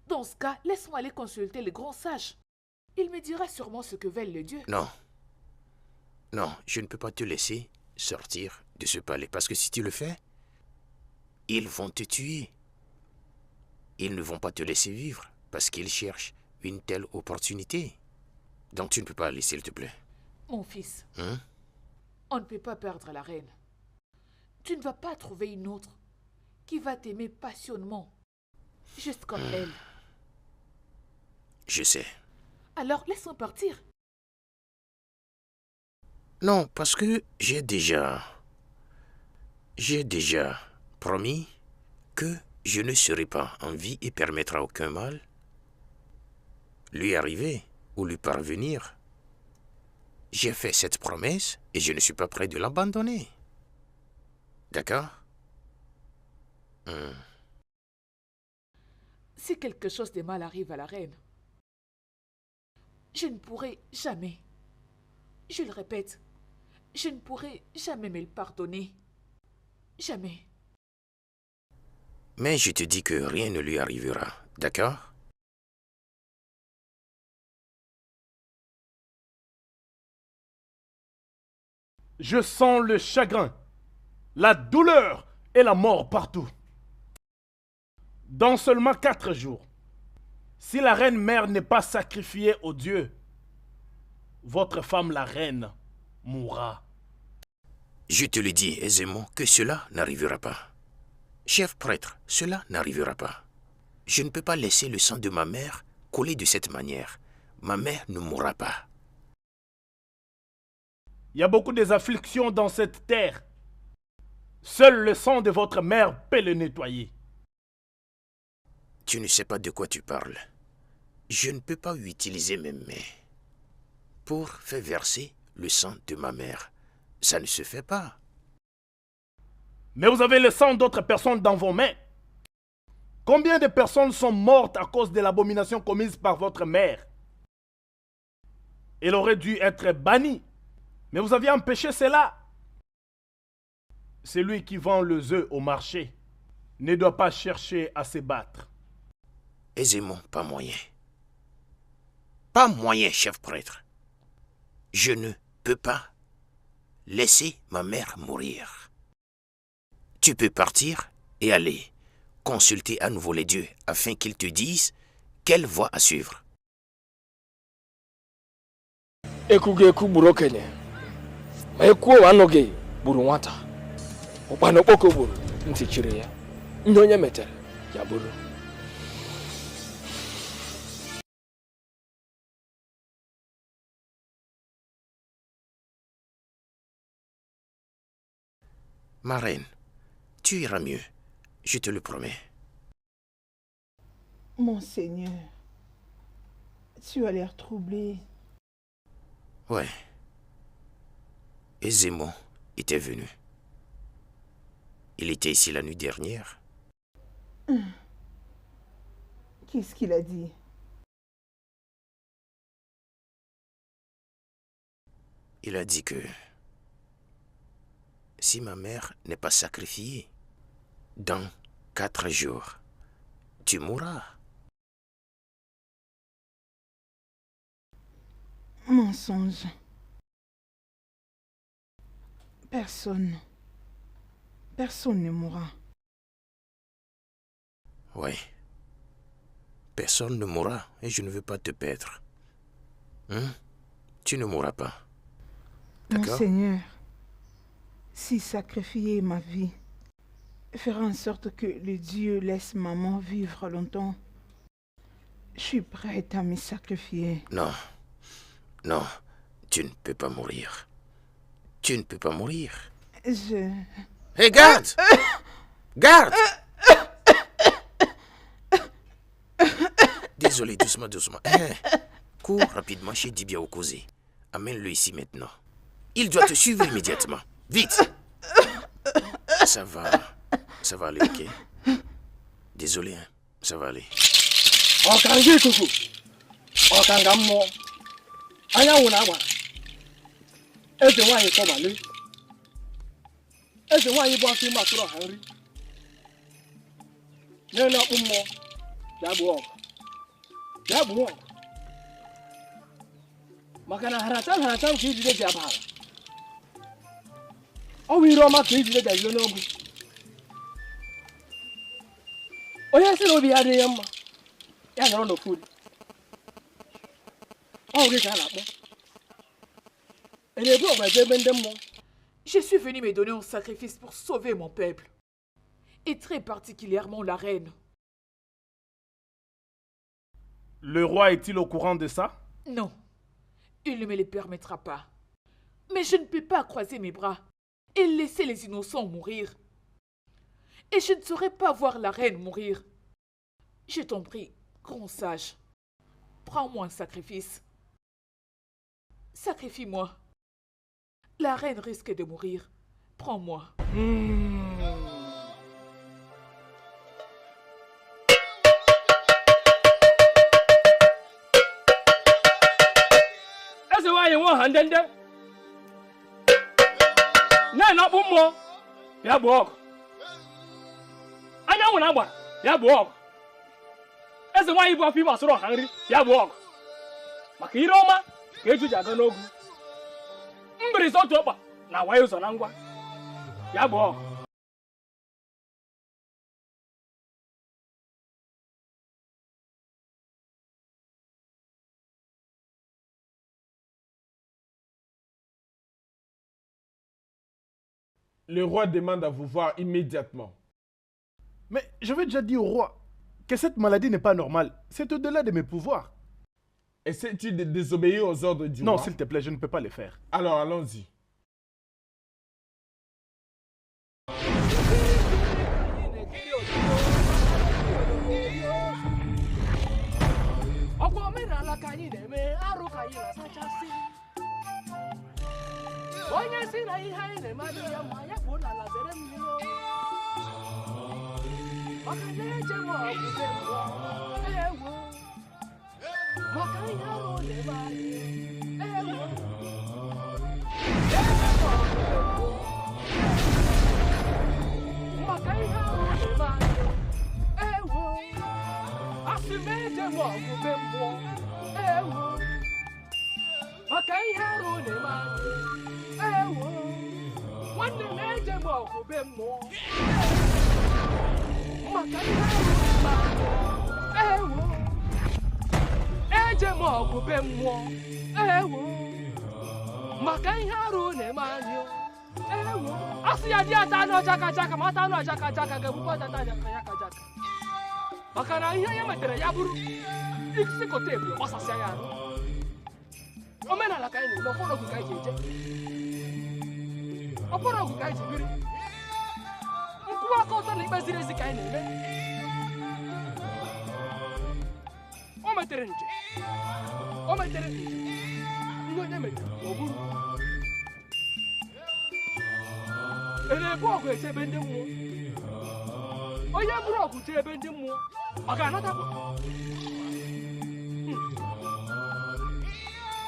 Dans ce cas, laisse-moi aller consulter le grand sage. Il me dira sûrement ce que veulent les dieux. Non. Non, je ne peux pas te laisser sortir de ce palais. Parce que si tu le fais, ils vont te tuer. Ils ne vont pas te laisser vivre. Parce qu'ils cherchent une telle opportunité. Donc tu ne peux pas aller, s'il te plaît. Mon fils, on ne peut pas perdre la reine. Tu ne vas pas trouver une autre qui va t'aimer passionnément. juste comme elle. Je sais. Alors laisse-moi partir. Non, parce que j'ai déjà promis que je ne serai pas en vie et permettre à aucun mal lui arriver ou lui parvenir. J'ai fait cette promesse et je ne suis pas prêt de l'abandonner. D'accord? Si quelque chose de mal arrive à la reine, je ne pourrai jamais, je le répète, je ne pourrai jamais me le pardonner. Jamais. Mais je te dis que rien ne lui arrivera. D'accord? Je sens le chagrin, la douleur et la mort partout. Dans seulement 4 jours, si la reine mère n'est pas sacrifiée au Dieu, votre femme la reine mourra. Je te le dis aisément que cela n'arrivera pas. Chef prêtre, cela n'arrivera pas. Je ne peux pas laisser le sang de ma mère couler de cette manière. Ma mère ne mourra pas. Il y a beaucoup d'afflictions dans cette terre. Seul le sang de votre mère peut le nettoyer. Tu ne sais pas de quoi tu parles. Je ne peux pas utiliser mes mains pour faire verser le sang de ma mère. Ça ne se fait pas. Mais vous avez le sang d'autres personnes dans vos mains. Combien de personnes sont mortes à cause de l'abomination commise par votre mère? Elle aurait dû être bannie. Mais vous aviez empêché cela. Celui qui vend les œufs au marché ne doit pas chercher à se battre. Aisément, pas moyen. Pas moyen, chef prêtre. Je ne peux pas laisser ma mère mourir. Tu peux partir et aller consulter à nouveau les dieux afin qu'ils te disent quelle voie à suivre. Ekugeku buru okenye ma ekwuo anọghị buru nwata ụkpana okpoko buru ntị chiri ya ihe onye metere ya buru. Ma reine, tu iras mieux, je te le promets. Monseigneur, tu as l'air troublé. Ouais. Et Zémon était venu. Il était ici la nuit dernière. Qu'est-ce qu'il a dit? Il a dit que si ma mère n'est pas sacrifiée, dans 4 jours, tu mourras. Mensonge. Personne ne mourra. Oui. Personne ne mourra et je ne veux pas te perdre. Tu ne mourras pas. D'accord? Monseigneur, si sacrifier ma vie fera en sorte que le Dieu laisse maman vivre longtemps, je suis prête à me sacrifier. Non. Non, tu ne peux pas mourir. Tu ne peux pas mourir. Hé, garde! Garde! Désolé, doucement, doucement. Cours rapidement chez Dibia Okoze. Amène-le ici maintenant. Il doit te suivre immédiatement. Vite! Ça va aller, ok? Désolé, hein. Ça va aller. Ọkanga ikuku, ọkanga mmụọ, anyanwụ na-agbara, eze nwaanyị kpọbali, eze nwaanyị bụ afọ ime atụrụ ọha nri, nyere ọkpụ mmụọ, bịa gbuo ọgụ, bịa gbuo ọgụ, maka na haratam ka ijide ji abara, ọ bụ ire ọma ka ijide ji ilo n'ogu, onye sị na obi ya adịghị mma. Je suis venu me donner en sacrifice pour sauver mon peuple. Et très particulièrement la reine. Le roi est-il au courant de ça? Non, il ne me le permettra pas. Mais je ne peux pas croiser mes bras et laisser les innocents mourir. Et je ne saurais pas voir la reine mourir. Je t'en prie, grand sage, prends-moi un sacrifice. Sacrifie-moi. La reine risque de mourir. Prends-moi. Ese wa yen wo handende. Na bu mo. Ya bo. Anya wo na gba. Ya bo. Ese wa ibu afi ba soro hanri. Ya bo. Maka ire ọma ka eju ji aga n'ogu. Mbiri so to okpa na wayo so na ngwa. Ya bo. Le roi demande à vous voir immédiatement. Mais je vais déjà dire au roi que cette maladie n'est pas normale. C'est au-delà de mes pouvoirs. Essaies-tu de désobéir aux ordres du Non, roi? s'il te plaît, je ne peux pas le faire. Alors allons-y. Makana ihe ya metere ya bụrụ isikote ebu gbasasịa ya arụ. Omenala ka anyị na-eme ọfọdụ ọgwụ ka anyị ji eje. Ọfọdụ ọgwụ ka anyị ji biri. Nkwụwa aka ọtọ na ikpe ziri ezi ka anyị na-eme. O metere nje. O metere nje. Ihe onye metere ọ bụrụ. Ele-ebu ọgụ eche ebe ndị mmụọ. Onye bụrụ ọgụ jee ebe ndị mmụọ ọ ga-anatakwa.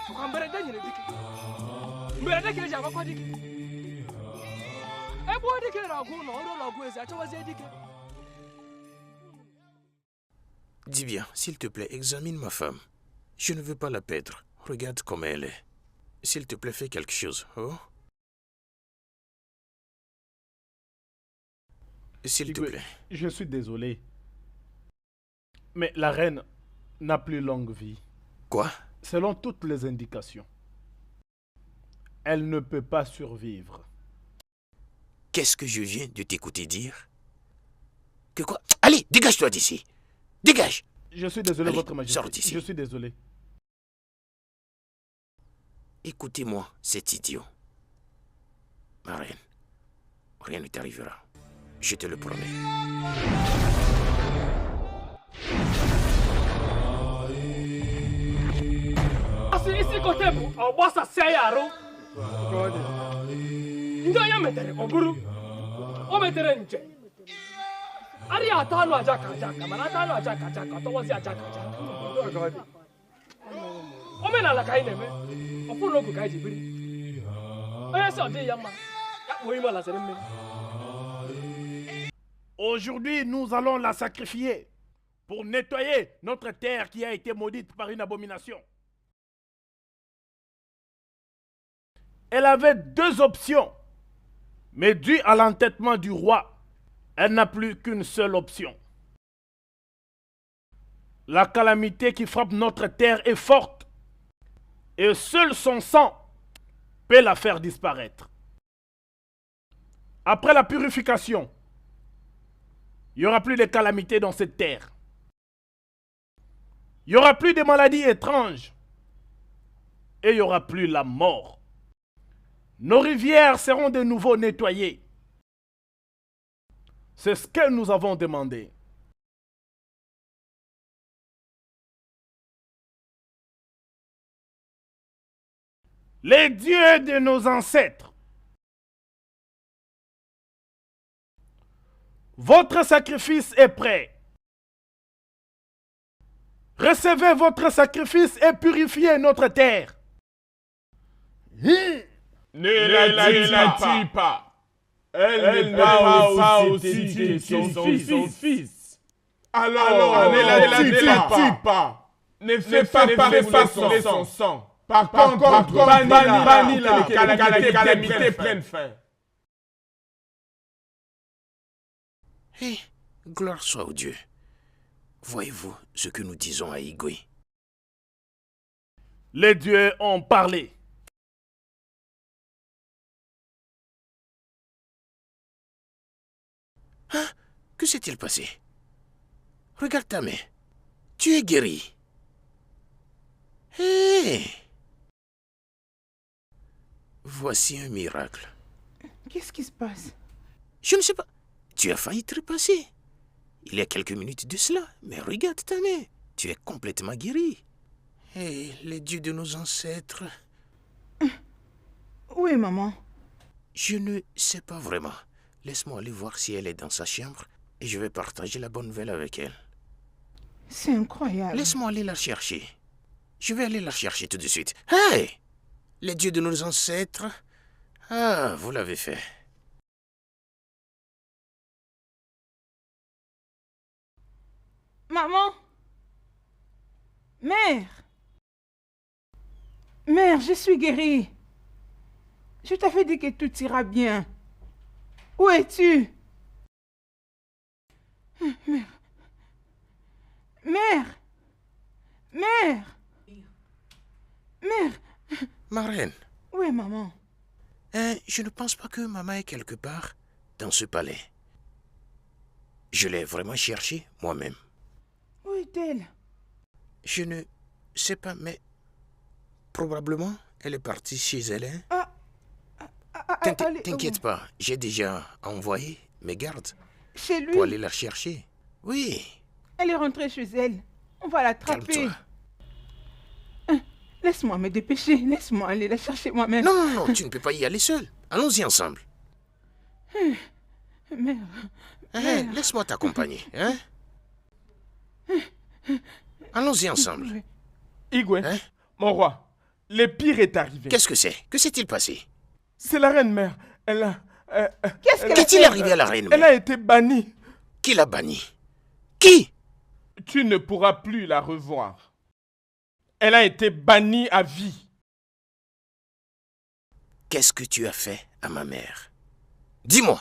Ọkwa mberede nyere dike. Mberede ka eji agbakwa dike. Ebe ọ dike na-agụ ụlọ ọrụ ụlọ ọgụ ezi achọwazie dike. Dis bien, s'il te plaît, examine ma femme. Je ne veux pas la perdre. Regarde comme elle est. S'il te plaît, fais quelque chose. Oh? S'il te plaît. Je suis désolé. Mais la reine n'a plus longue vie. Quoi? Selon toutes les indications, elle ne peut pas survivre. Qu'est-ce que je viens de t'écouter dire? Que quoi? Allez, dégage-toi d'ici. Dégage! Je suis désolé, Allez, votre majesté. sors d'ici. Je suis désolé. Écoutez-moi, cet idiot. Ma reine, rien ne t'arrivera. Je te le promets. Isikote bụ ọ gbasasịa ya arụ. Ndị onye metere ọ bụrụ. O metere nje. Arịa atọ anụ aja ka aja ka mana atọ anụ aja ka aja ka ọtọwazi aja ka aja ka. Omenala ka anyị na-eme. Ọfụrụ ogu ka anyị ji biri. Onye sị ọ dịghị ya mma. Ya kpuo ime ala zere mmiri. Aujourd'hui, nous allons la sacrifier pour nettoyer notre terre qui a été maudite par une abomination. Elle avait deux options, mais dû à l'entêtement du roi, elle n'a plus qu'une seule option. La calamité qui frappe notre terre est forte, et seul son sang peut la faire disparaître. Après la purification, il n'y aura plus de calamité dans cette terre. Il n'y aura plus de maladies étranges. Et il n'y aura plus la mort. Nos rivières seront de nouveau nettoyées. C'est ce que nous avons demandé. Les dieux de nos ancêtres, votre sacrifice est prêt. Recevez votre sacrifice et purifiez notre terre. Ne la tue pas. Elle n'est pas aussi que son fils. Alors, ne la tue pas. Ne fais pas son sang. Par contre, bannis-la, que la calamité prenne fin. Hé, gloire soit au Dieu. Voyez-vous ce que nous disons à Igwe? Les dieux ont parlé. Hein? Que s'est-il passé? Regarde ta main. Tu es guéri. Hé! Voici un miracle. Qu'est-ce qui se passe? Je ne sais pas. Tu as failli trépasser. Il y a quelques minutes de cela. Mais regarde ta main. Tu es complètement guéri. Et les dieux de nos ancêtres... Où est maman? Je ne sais pas vraiment. Laisse-moi aller voir si elle est dans sa chambre et je vais partager la bonne nouvelle avec elle. C'est incroyable. Laisse-moi aller la chercher. Je vais aller la chercher tout de suite. Hey! Les dieux de nos ancêtres... Ah, vous l'avez fait. Maman! Mère! Mère, je suis guérie. Je t'avais dit que tout ira bien. Où es-tu? Mère! Mère! Mère! Mère! Ma reine. Où est maman? Je ne pense pas que maman est quelque part dans ce palais. Je l'ai vraiment cherchée moi-même. Où est-elle? Je ne sais pas, mais probablement elle est partie chez elle. Hein? T'inquiète pas, j'ai déjà envoyé mes gardes chez lui pour aller la chercher. Oui. Elle est rentrée chez elle. On va l'attraper. Calme-toi. Laisse-moi me dépêcher. Laisse-moi aller la chercher moi-même. Non, tu ne peux pas y aller seul. Allons-y ensemble. Mère. Laisse-moi t'accompagner. Hein? Allons-y ensemble. Igwe, mon roi, le pire est arrivé. Qu'est-ce que c'est? Que s'est-il passé? C'est la reine mère. Elle a... Qu'est-il arrivé à la reine mère? Elle a été bannie. Qui l'a bannie? Qui? Tu ne pourras plus la revoir. Elle a été bannie à vie. Qu'est-ce que tu as fait à ma mère? Dis-moi.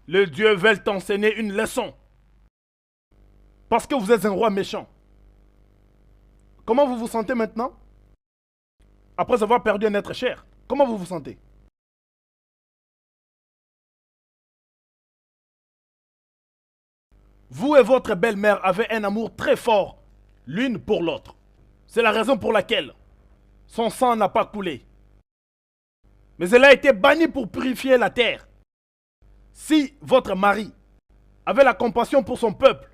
Les dieux veulent t'enseigner une leçon. Parce que vous êtes un roi méchant. Comment vous vous sentez maintenant? Après avoir perdu un être cher, comment vous vous sentez? Vous et votre belle-mère avez un amour très fort, l'une pour l'autre. C'est la raison pour laquelle son sang n'a pas coulé. Mais elle a été bannie pour purifier la terre. Si votre mari avait la compassion pour son peuple,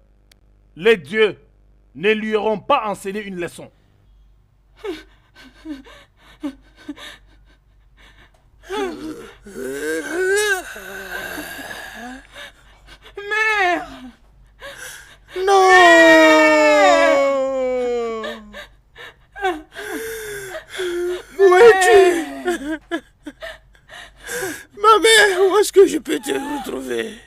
les dieux ne lui auront pas enseigné une leçon. Mère! Non! Où es-tu? Ma mère, où est-ce que je peux te retrouver?